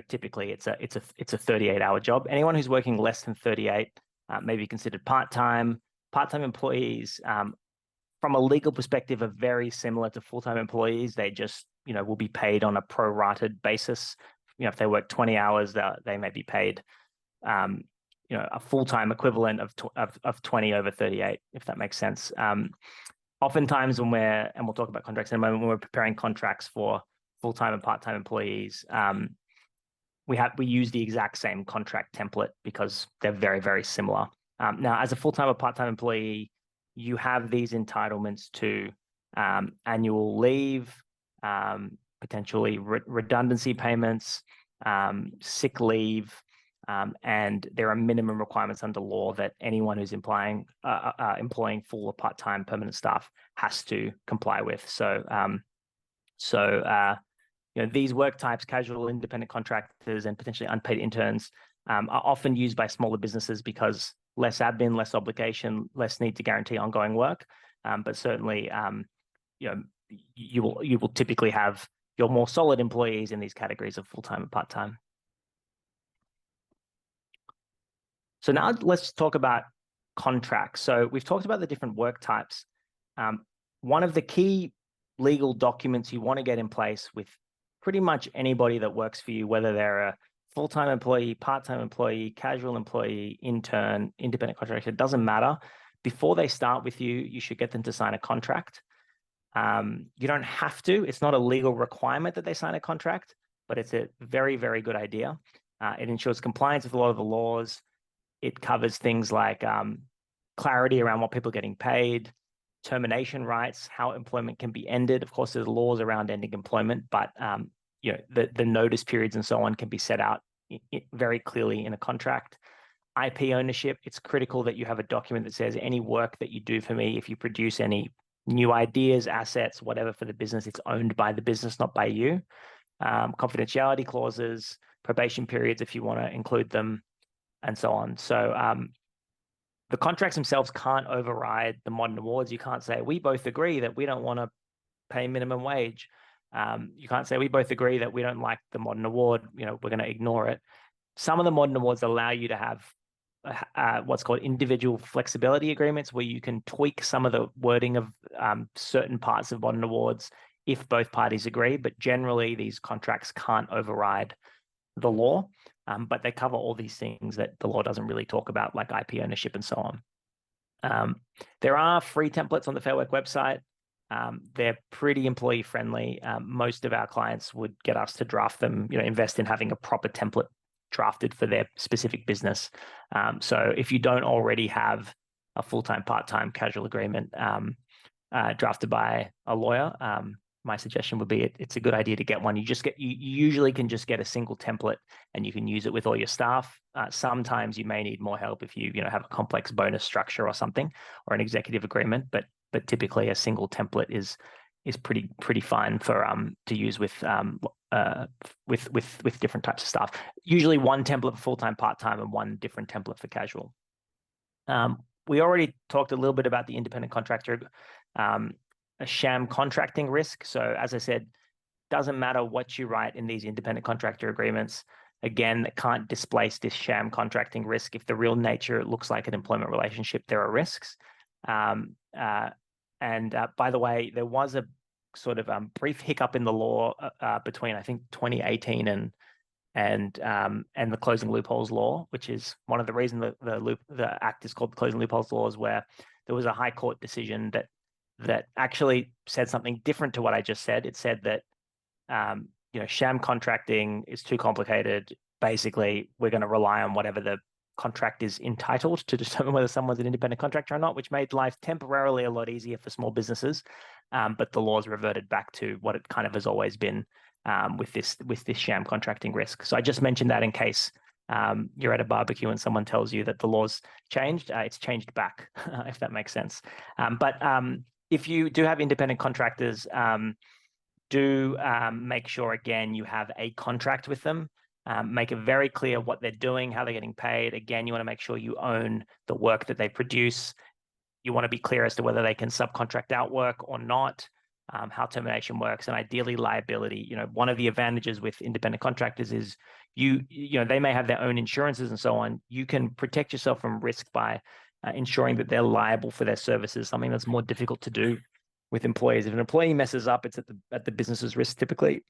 Typically it's a 38-hour job. Anyone who's working less than 38 may be considered part-time. Part-time employees, from a legal perspective, are very similar to full-time employees. They just will be paid on a prorated basis. If they work 20 hours, they may be paid a full-time equivalent of 20 over 38, if that makes sense. Oftentimes and we'll talk about contracts in a moment, when we're preparing contracts for full-time and part-time employees, we use the exact same contract template because they're very, very similar. Now, as a full-time or part-time employee, you have these entitlements to annual leave, potentially redundancy payments, sick leave, and there are minimum requirements under law that anyone who's employing full or part-time permanent staff has to comply with. These work types, casual independent contractors and potentially unpaid interns, are often used by smaller businesses because less admin, less obligation, less need to guarantee ongoing work. But certainly, you will typically have your more solid employees in these categories of full-time and part-time. So now let's talk about contracts. So we've talked about the different work types. One of the key legal documents you want to get in place with pretty much anybody that works for you, whether they're a full-time employee, part-time employee, casual employee, intern, independent contractor, it doesn't matter. Before they start with you, you should get them to sign a contract. You don't have to. It's not a legal requirement that they sign a contract, but it's a very, very good idea. It ensures compliance with a lot of the laws. It covers things like clarity around what people are getting paid, termination rights, how employment can be ended. Of course, there's laws around ending employment, but the notice periods and so on can be set out very clearly in a contract. IP ownership, it's critical that you have a document that says any work that you do for me, if you produce any new ideas, assets, whatever for the business, it's owned by the business, not by you. Confidentiality clauses, probation periods, if you want to include them, and so on. So the contracts themselves can't override the modern awards. You can't say, we both agree that we don't want to pay minimum wage. You can't say, we both agree that we don't like the modern award, we're going to ignore it. Some of the modern awards allow you to have what's called individual flexibility agreements, where you can tweak some of the wording of certain parts of modern awards if both parties agree. But generally, these contracts can't override the law, but they cover all these things that the law doesn't really talk about, like IP ownership and so on. There are free templates on the FairWork website. They're pretty employee friendly. Most of our clients would get us to draft them, invest in having a proper template drafted for their specific business. So if you don't already have a full-time, part-time casual agreement drafted by a lawyer, my suggestion would be it's a good idea to get one. You usually can just get a single template and you can use it with all your staff. Sometimes you may need more help if you have a complex bonus structure or something, or an executive agreement, but typically a single template is pretty fine for to use with different types of staff. Usually one template for full-time, part-time, and one different template for casual. We already talked a little bit about the independent contractor, a sham contracting risk. So as I said, doesn't matter what you write in these independent contractor agreements. Again, that can't displace this sham contracting risk. If the real nature looks like an employment relationship, there are risks. By the way, there was a sort of brief hiccup in the law between, I think, 2018 and the closing loopholes law, which is one of the reasons the act is called the closing loopholes law, is where there was a high court decision that actually said something different to what I just said. It said that sham contracting is too complicated. Basically, we're going to rely on whatever the contract is entitled to determine whether someone's an independent contractor or not, which made life temporarily a lot easier for small businesses. But the laws reverted back to what it kind of has always been with this sham contracting risk. So I just mentioned that in case you're at a barbecue and someone tells you that the law's changed. It's changed back, if that makes sense. But if you do have independent contractors, do make sure, again, you have a contract with them. Make it very clear what they're doing, how they're getting paid. Again, you want to make sure you own the work that they produce. You want to be clear as to whether they can subcontract out work or not, how termination works, and ideally liability. One of the advantages with independent contractors is they may have their own insurances and so on. You can protect yourself from risk by ensuring that they're liable for their services, something that's more difficult to do with employees. If an employee messes up, it's at the business's risk typically.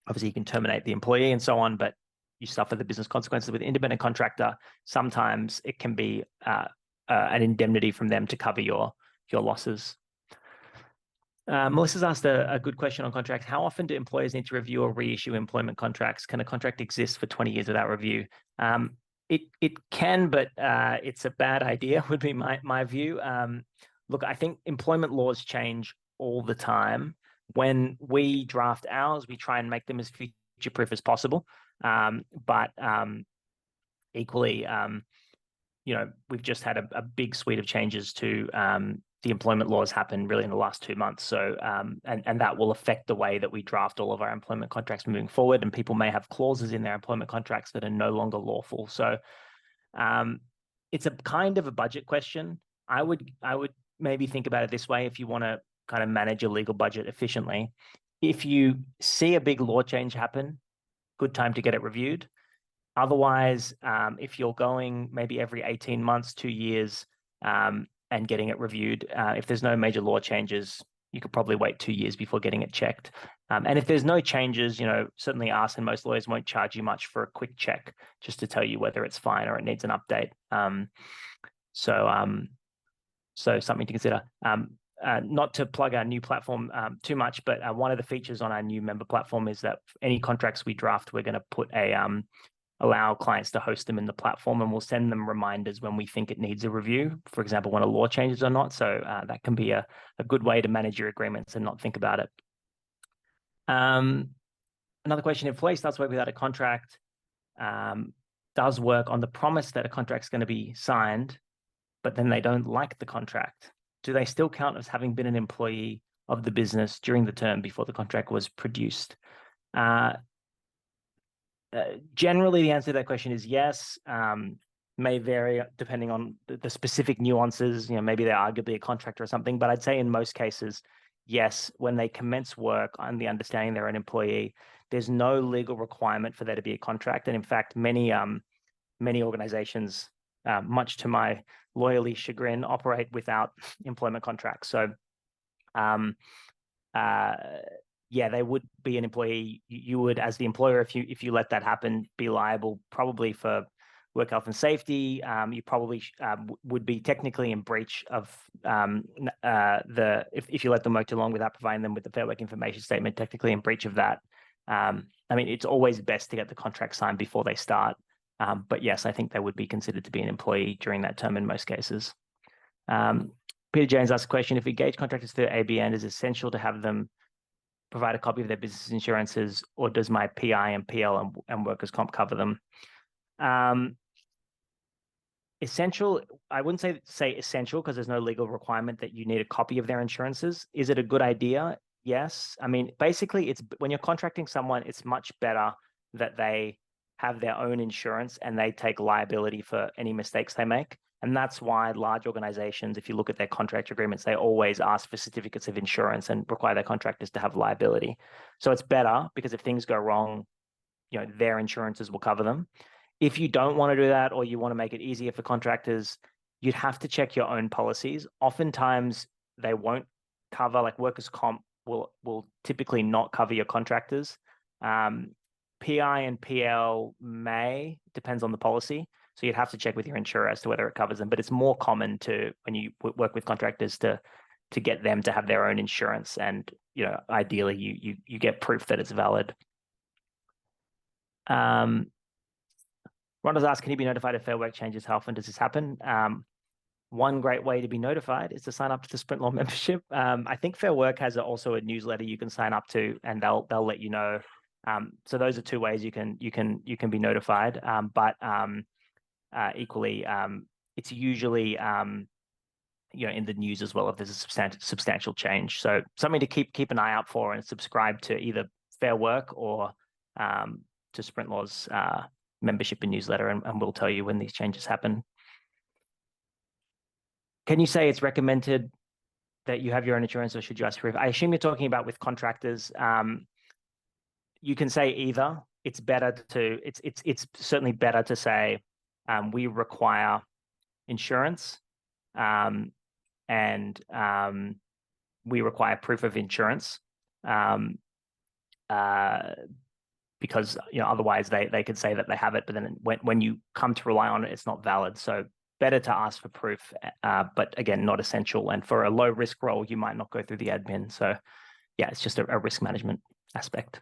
Obviously, you can terminate the employee and so on, but you suffer the business consequences. With independent contractor, sometimes it can be an indemnity from them to cover your losses. Melissa's asked a good question on contracts. How often do employers need to review or reissue employment contracts? Can a contract exist for 20 years without review? It can, but it's a bad idea, would be my view. Look, I think employment laws change all the time. When we draft ours, we try and make them as future-proof as possible. But equally, we've just had a big suite of changes to the employment laws happen really in the last 2 months. So, and that will affect the way that we draft all of our employment contracts moving forward. And people may have clauses in their employment contracts that are no longer lawful. So, it's a kind of a budget question. I would maybe think about it this way: if you want to kind of manage your legal budget efficiently, if you see a big law change happen, good time to get it reviewed. Otherwise, if you're going maybe every 18 months, 2 years, and getting it reviewed, if there's no major law changes, you could probably wait 2 years before getting it checked. And if there's no changes, certainly us and most lawyers won't charge you much for a quick check just to tell you whether it's fine or it needs an update. So something to consider. Not to plug our new platform too much, but one of the features on our new member platform is that any contracts we draft, we're going to put allow clients to host them in the platform, and we'll send them reminders when we think it needs a review, for example, when a law changes or not. So that can be a good way to manage your agreements and not think about it. Another question: if employee starts work without a contract, does work on the promise that a contract is going to be signed, but then they don't like the contract, do they still count as having been an employee of the business during the term before the contract was produced? Generally, the answer to that question is yes. May vary depending on the specific nuances. Maybe they're arguably a contractor or something, but I'd say in most cases, yes, when they commence work on the understanding they're an employee, there's no legal requirement for there to be a contract. And in fact, many organizations, much to my loyally chagrin, operate without employment contracts. So, yeah, they would be an employee. You would, as the employer, if you let that happen, be liable probably for work health and safety, you probably would be technically in breach of if you let them work too long without providing them with the Fair Work information statement, technically in breach of that. I mean, it's always best to get the contract signed before they start. But yes, I think they would be considered to be an employee during that term in most cases. Peter James asked a question: if we engage contractors through ABN, is it essential to have them provide a copy of their business insurances, or does my PI and PL and workers' comp cover them? Essential, I wouldn't say essential because there's no legal requirement that you need a copy of their insurances. Is it a good idea? Yes. I mean, basically, it's when you're contracting someone, it's much better that they have their own insurance and they take liability for any mistakes they make. And that's why large organizations, if you look at their contract agreements, they always ask for certificates of insurance and require their contractors to have liability. So it's better because if things go wrong, their insurances will cover them. If you don't want to do that, or you want to make it easier for contractors, you'd have to check your own policies. Oftentimes they won't cover, like workers' comp will typically not cover your contractors. PI and PL depends on the policy. So you'd have to check with your insurer as to whether it covers them. But it's more common when you work with contractors to get them to have their own insurance, and ideally you get proof that it's valid. Ronda's asked, can you be notified if Fair Work changes? How often does this happen? One great way to be notified is to sign up to the Sprintlaw membership. I think Fair Work has also a newsletter you can sign up to, and they'll let you know. So those are two ways you can be notified. But equally, it's usually in the news as well if there's a substantial change. So something to keep an eye out for, and subscribe to either Fair Work or to Sprintlaw's membership and newsletter, and we'll tell you when these changes happen. Can you say it's recommended that you have your own insurance, or should you ask for it? I assume you're talking about with contractors. You can say either. It's certainly better to say we require insurance, and we require proof of insurance. Because otherwise they could say that they have it, but then when you come to rely on it, it's not valid. So better to ask for proof, but again, not essential. And for a low risk role, you might not go through the admin. So yeah, it's just a risk management aspect.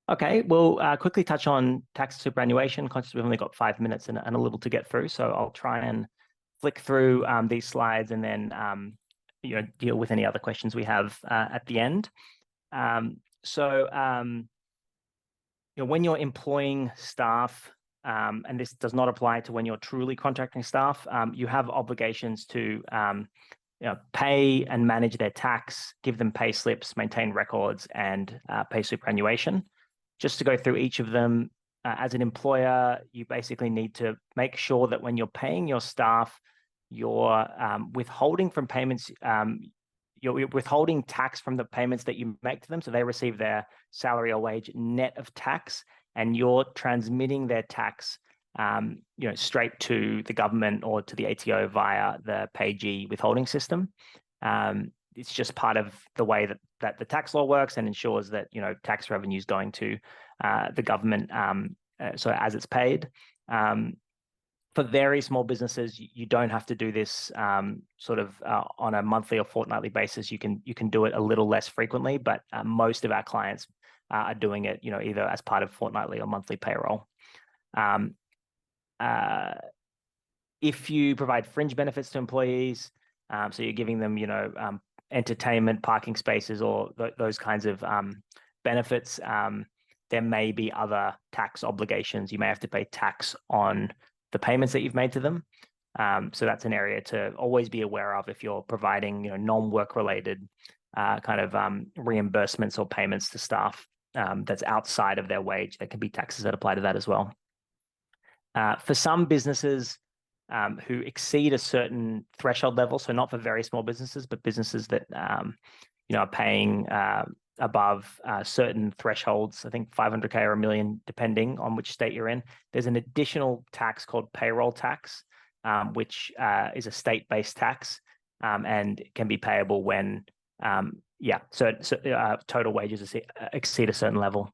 Okay, we'll quickly touch on tax superannuation. Conscious we've only got 5 minutes and a little to get through, so I'll try and flick through these slides and then deal with any other questions we have at the end. So, when you're employing staff, and this does not apply to when you're truly contracting staff, you have obligations to pay and manage their tax, give them pay slips, maintain records, and pay superannuation. Just to go through each of them, as an employer, you basically need to make sure that when you're paying your staff, you're withholding from payments. You're withholding tax from the payments that you make to them, so they receive their salary or wage net of tax, and you're transmitting their tax, straight to the government or to the ATO via the PayG withholding system. It's just part of the way that the tax law works, and ensures that tax revenue is going to the government, so as it's paid. For very small businesses, you don't have to do this on a monthly or fortnightly basis. You can do it a little less frequently, but most of our clients are doing it, either as part of fortnightly or monthly payroll. If you provide fringe benefits to employees, so you're giving them, entertainment, parking spaces, or those kinds of benefits, there may be other tax obligations. You may have to pay tax on the payments that you've made to them. So that's an area to always be aware of if you're providing, non-work related reimbursements or payments to staff that's outside of their wage. There can be taxes that apply to that as well. For some businesses who exceed a certain threshold level, so not for very small businesses, but businesses that are paying above certain thresholds, I think 500K or $1 million, depending on which state you're in, there's an additional tax called payroll tax, which is a state-based tax, and can be payable when, total wages exceed a certain level.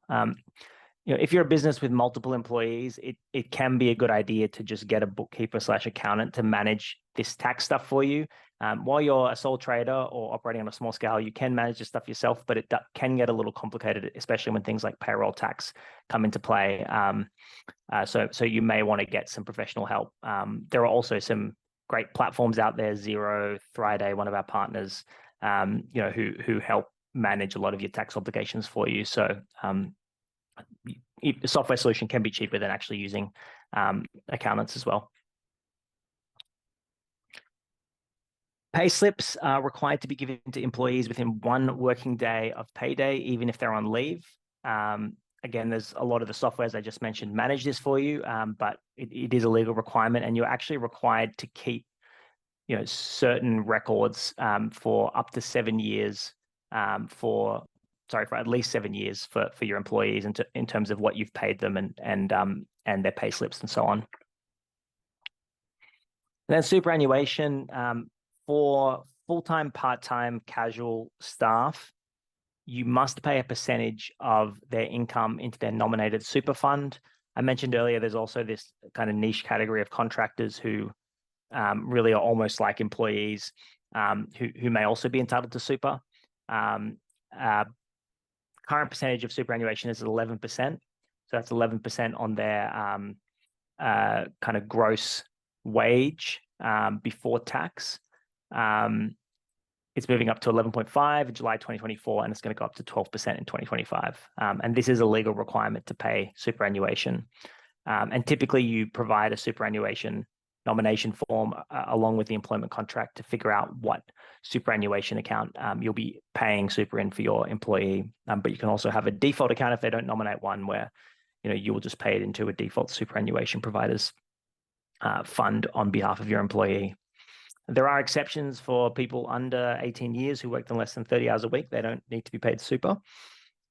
if you're a business with multiple employees, it can be a good idea to just get a bookkeeper/accountant to manage this tax stuff for you. While you're a sole trader or operating on a small scale, you can manage this stuff yourself, but it can get a little complicated, especially when things like payroll tax come into play. So you may want to get some professional help. There are also some great platforms out there, Xero, Thriday, one of our partners, who help manage a lot of your tax obligations for you. So the software solution can be cheaper than actually using accountants as well. Pay slips are required to be given to employees within 1 working day of payday, even if they're on leave. Again, there's a lot of the softwares I just mentioned manage this for you, but it is a legal requirement, and you're actually required to keep, certain records for up to 7 years for at least 7 years for your employees in terms of what you've paid them and their pay slips and so on. And then superannuation for full-time, part-time, casual staff, you must pay a percentage of their income into their nominated super fund. I mentioned earlier, there's also this kind of niche category of contractors who really are almost like employees who may also be entitled to super. Current percentage of superannuation is 11%. So that's 11% on their kind of gross wage before tax. It's moving up to 11.5 in July 2024, and it's going to go up to 12% in 2025. And this is a legal requirement to pay superannuation. And typically you provide a superannuation nomination form along with the employment contract to figure out what superannuation account you'll be paying super in for your employee. But you can also have a default account if they don't nominate one, where you will just pay it into a default superannuation provider's fund on behalf of your employee. There are exceptions for people under 18 years who work than less than 30 hours a week. They don't need to be paid super.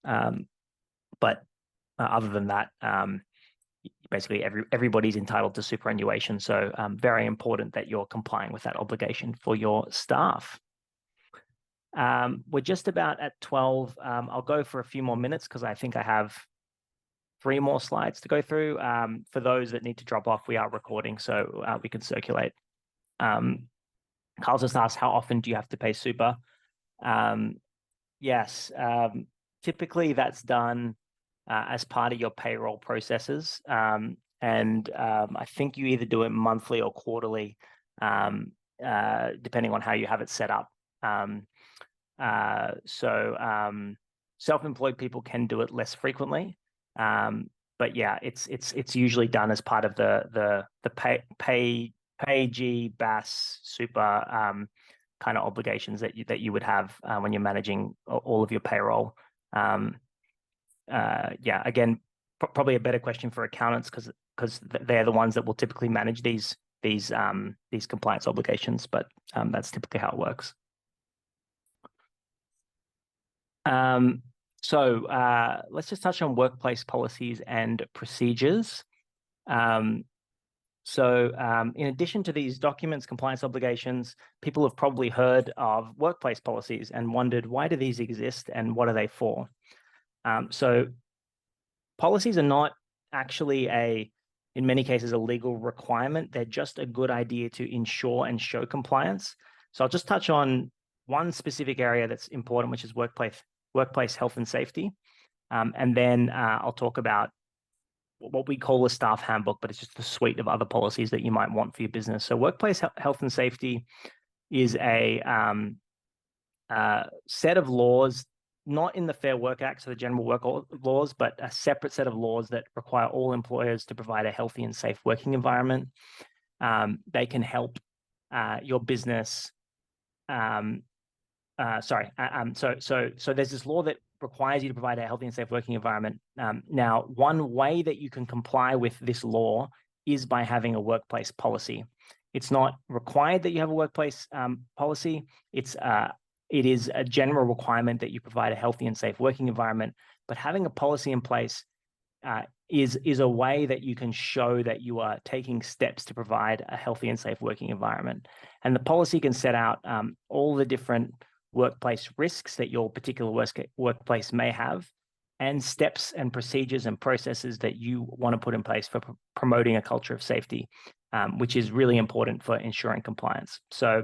But other than that, basically everybody's entitled to superannuation. So very important that you're complying with that obligation for your staff. We're just about at 12. I'll go for a few more minutes because I think I have 3 more slides to go through. For those that need to drop off, we are recording, so we can circulate. Carl just asked, how often do you have to pay super? Yes, typically that's done as part of your payroll processes. And I think you either do it monthly or quarterly, depending on how you have it set up. Self-employed people can do it less frequently. But yeah, it's usually done as part of the PAYG, BAS, super kind of obligations that you would have when you're managing all of your payroll. Yeah, again, probably a better question for accountants because they're the ones that will typically manage these compliance obligations, but that's typically how it works. So let's just touch on workplace policies and procedures. In addition to these documents, compliance obligations, people have probably heard of workplace policies and wondered, why do these exist and what are they for? So policies are not actually in many cases, a legal requirement. They're just a good idea to ensure and show compliance. So I'll just touch on one specific area that's important, which is workplace health and safety. And then I'll talk about what we call a staff handbook, but it's just a suite of other policies that you might want for your business. So workplace health and safety is a set of laws, not in the Fair Work Act, so the general work laws, but a separate set of laws that require all employers to provide a healthy and safe working environment. They can help your business. So there's this law that requires you to provide a healthy and safe working environment. Now, one way that you can comply with this law is by having a workplace policy. It's not required that you have a workplace policy. It is a general requirement that you provide a healthy and safe working environment, but having a policy in place is a way that you can show that you are taking steps to provide a healthy and safe working environment. And the policy can set out all the different workplace risks that your particular workplace may have. and steps and procedures and processes that you want to put in place for promoting a culture of safety, which is really important for ensuring compliance. So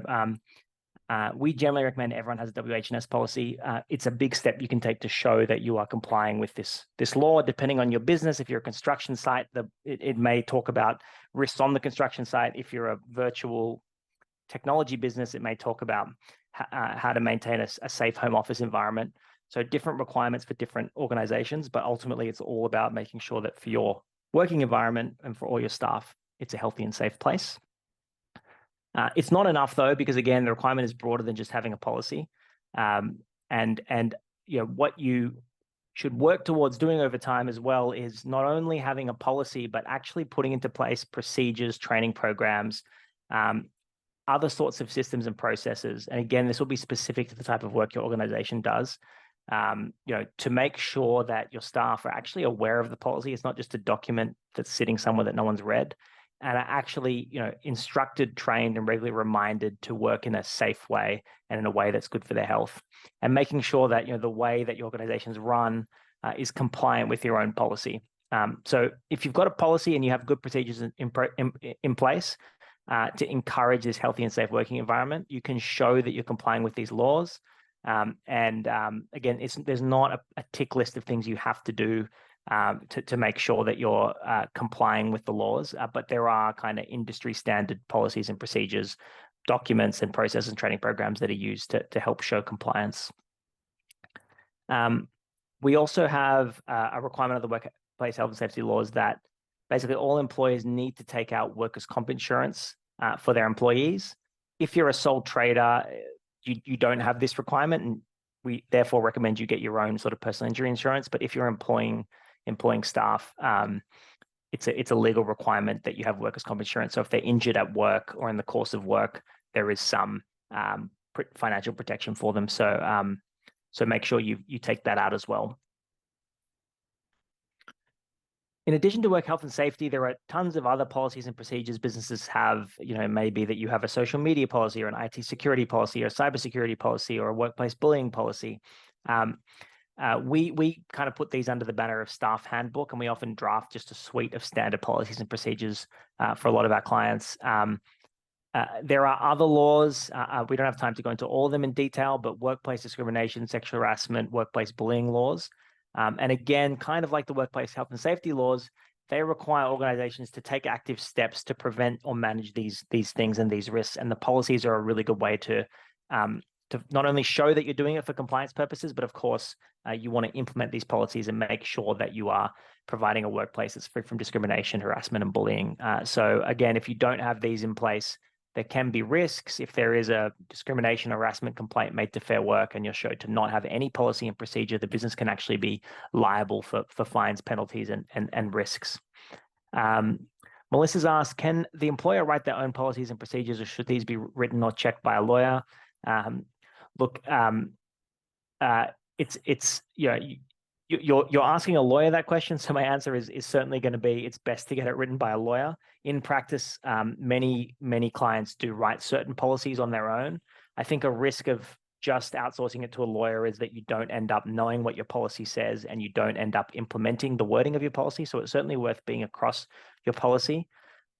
we generally recommend everyone has a WH&S policy. It's a big step you can take to show that you are complying with this law. Depending on your business, if you're a construction site, it may talk about risks on the construction site. If you're a virtual technology business, it may talk about how to maintain a safe home office environment. So different requirements for different organizations, but ultimately it's all about making sure that for your working environment and for all your staff, it's a healthy and safe place. It's not enough though, because again, the requirement is broader than just having a policy. And what you should work towards doing over time as well is not only having a policy, but actually putting into place procedures, training programs, other sorts of systems and processes. And again, this will be specific to the type of work your organization does. To make sure that your staff are actually aware of the policy. It's not just a document that's sitting somewhere that no one's read, and are actually, instructed, trained, and regularly reminded to work in a safe way and in a way that's good for their health, and making sure that, the way that your organizations run is compliant with your own policy. So if you've got a policy and you have good procedures in place to encourage this healthy and safe working environment, you can show that you're complying with these laws. Again, there's not a tick list of things you have to do to make sure that you're complying with the laws, but there are kind of industry standard policies and procedures, documents and processes and training programs that are used to help show compliance. We also have a requirement of the workplace health and safety laws that basically all employers need to take out workers' comp insurance for their employees. If you're a sole trader, you don't have this requirement, and we therefore recommend you get your own sort of personal injury insurance. But if you're employing staff, it's a legal requirement that you have workers' comp insurance. So if they're injured at work or in the course of work, there is some financial protection for them. So make sure you take that out as well. In addition to work health and safety, there are tons of other policies and procedures businesses have. Maybe that you have a social media policy or an IT security policy or a cybersecurity policy or a workplace bullying policy. We kind of put these under the banner of staff handbook, and we often draft just a suite of standard policies and procedures for a lot of our clients. There are other laws. We don't have time to go into all of them in detail, but workplace discrimination, sexual harassment, workplace bullying laws. And again, kind of like the workplace health and safety laws, they require organizations to take active steps to prevent or manage these things and these risks. And the policies are a really good way to not only show that you're doing it for compliance purposes, but of course, you want to implement these policies and make sure that you are providing a workplace that's free from discrimination, harassment, and bullying. So again, if you don't have these in place, there can be risks. If there is a discrimination harassment complaint made to FairWork and you're shown to not have any policy and procedure, the business can actually be liable for fines, penalties, and risks. Melissa's asked, can the employer write their own policies and procedures, or should these be written or checked by a lawyer? Look, you're asking a lawyer that question, so my answer is certainly going to be it's best to get it written by a lawyer. In practice, many clients do write certain policies on their own. I think a risk of just outsourcing it to a lawyer is that you don't end up knowing what your policy says and you don't end up implementing the wording of your policy. So it's certainly worth being across your policy.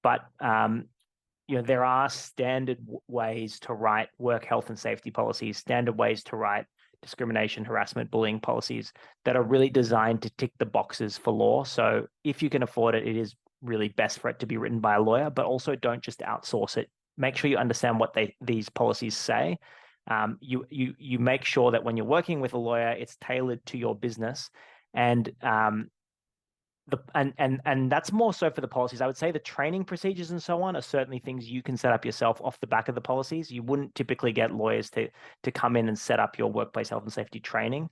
But there are standard ways to write work health and safety policies, standard ways to write discrimination, harassment, bullying policies that are really designed to tick the boxes for law. So if you can afford it, it is really best for it to be written by a lawyer, but also don't just outsource it. Make sure you understand what these policies say. You make sure that when you're working with a lawyer, it's tailored to your business, and that's more so for the policies. I would say the training procedures and so on are certainly things you can set up yourself off the back of the policies. You wouldn't typically get lawyers to come in and set up your workplace health and safety training.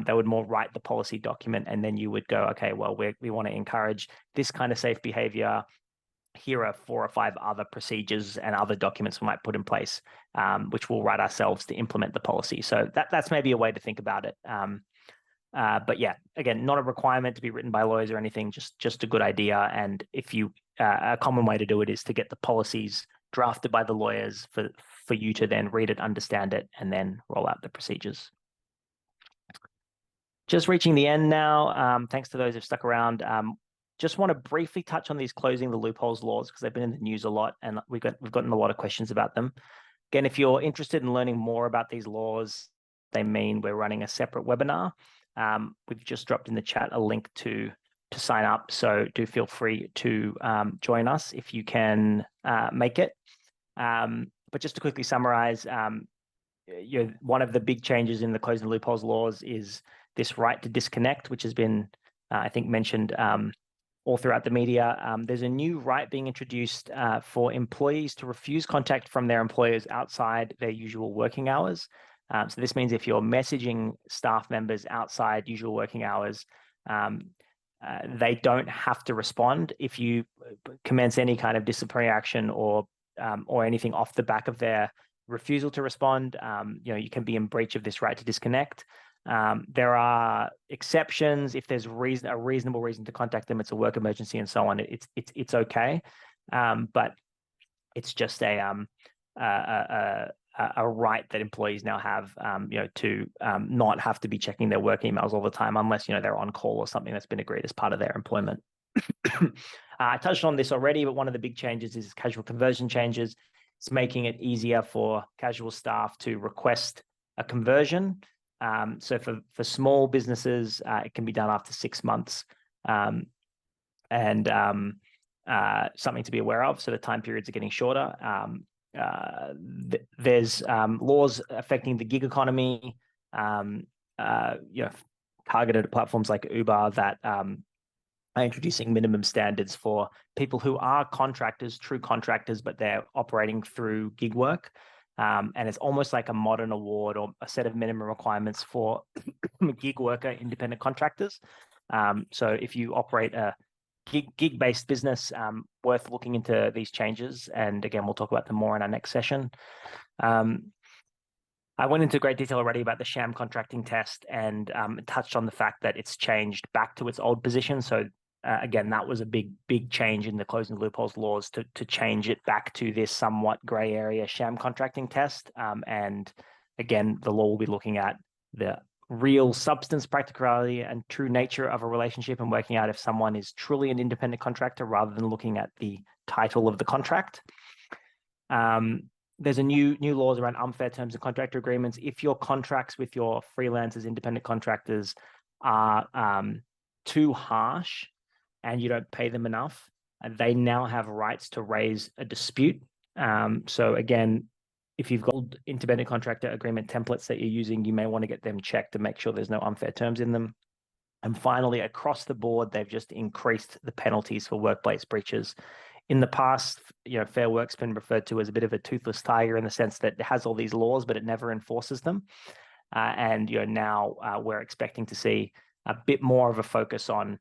They would more write the policy document, and then you would go, okay, well, we want to encourage this kind of safe behavior. Here are 4 or 5 other procedures and other documents we might put in place, which we'll write ourselves to implement the policy. So that's maybe a way to think about it. But yeah, again, not a requirement to be written by lawyers or anything, just a good idea. And if a common way to do it is to get the policies drafted by the lawyers for you to then read it, understand it, and then roll out the procedures. Just reaching the end now. Thanks to those who've stuck around. Just want to briefly touch on these closing the loopholes laws because they've been in the news a lot, and we've gotten a lot of questions about them. Again, if you're interested in learning more about these laws, they mean we're running a separate webinar. We've just dropped in the chat a link to sign up, so do feel free to join us if you can make it. But just to quickly summarize, one of the big changes in the closing the loopholes laws is this right to disconnect, which has been, I think, mentioned all throughout the media. There's a new right being introduced for employees to refuse contact from their employers outside their usual working hours. So this means if you're messaging staff members outside usual working hours, they don't have to respond. If you commence any kind of disciplinary action or anything off the back of their refusal to respond, you can be in breach of this right to disconnect. There are exceptions if there's a reasonable reason to contact them. It's a work emergency and so on. It's okay, but it's just a right that employees now have, to not have to be checking their work emails all the time unless they're on call or something that's been agreed as part of their employment. I touched on this already, but one of the big changes is casual conversion changes. It's making it easier for casual staff to request a conversion. So for small businesses, it can be done after 6 months, and something to be aware of. So the time periods are getting shorter. There's laws affecting the gig economy, targeted at platforms like Uber that are introducing minimum standards for people who are contractors, true contractors, but they're operating through gig work. And it's almost like a modern award or a set of minimum requirements for gig worker independent contractors. So if you operate a gig-based business, worth looking into these changes. And again, we'll talk about them more in our next session. I went into great detail already about the sham contracting test and touched on the fact that it's changed back to its old position. So again, that was a big change in the closing the loopholes laws to change it back to this somewhat gray area sham contracting test. And again, the law will be looking at the real substance, practicality, and true nature of a relationship and working out if someone is truly an independent contractor rather than looking at the title of the contract. There's a new laws around unfair terms and contractor agreements. If your contracts with your freelancers, independent contractors are too harsh and you don't pay them enough, they now have rights to raise a dispute. So again, if you've got independent contractor agreement templates that you're using, you may want to get them checked to make sure there's no unfair terms in them. And finally, across the board, they've just increased the penalties for workplace breaches. In the past, FairWork's been referred to as a bit of a toothless tiger in the sense that it has all these laws, but it never enforces them. And now we're expecting to see a bit more of a focus on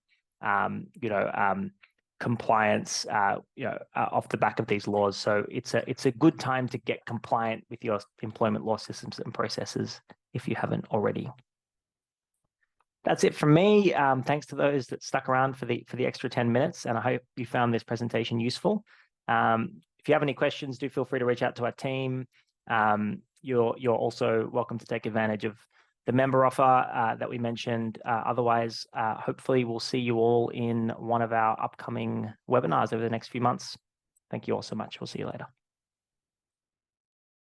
compliance, off the back of these laws. So it's a good time to get compliant with your employment law systems and processes if you haven't already. That's it from me. Thanks to those that stuck around for the extra 10 minutes, and I hope you found this presentation useful. If you have any questions, do feel free to reach out to our team. You're also welcome to take advantage of the member offer that we mentioned. Otherwise, hopefully we'll see you all in one of our upcoming webinars over the next few months. Thank you all so much. We'll see you later.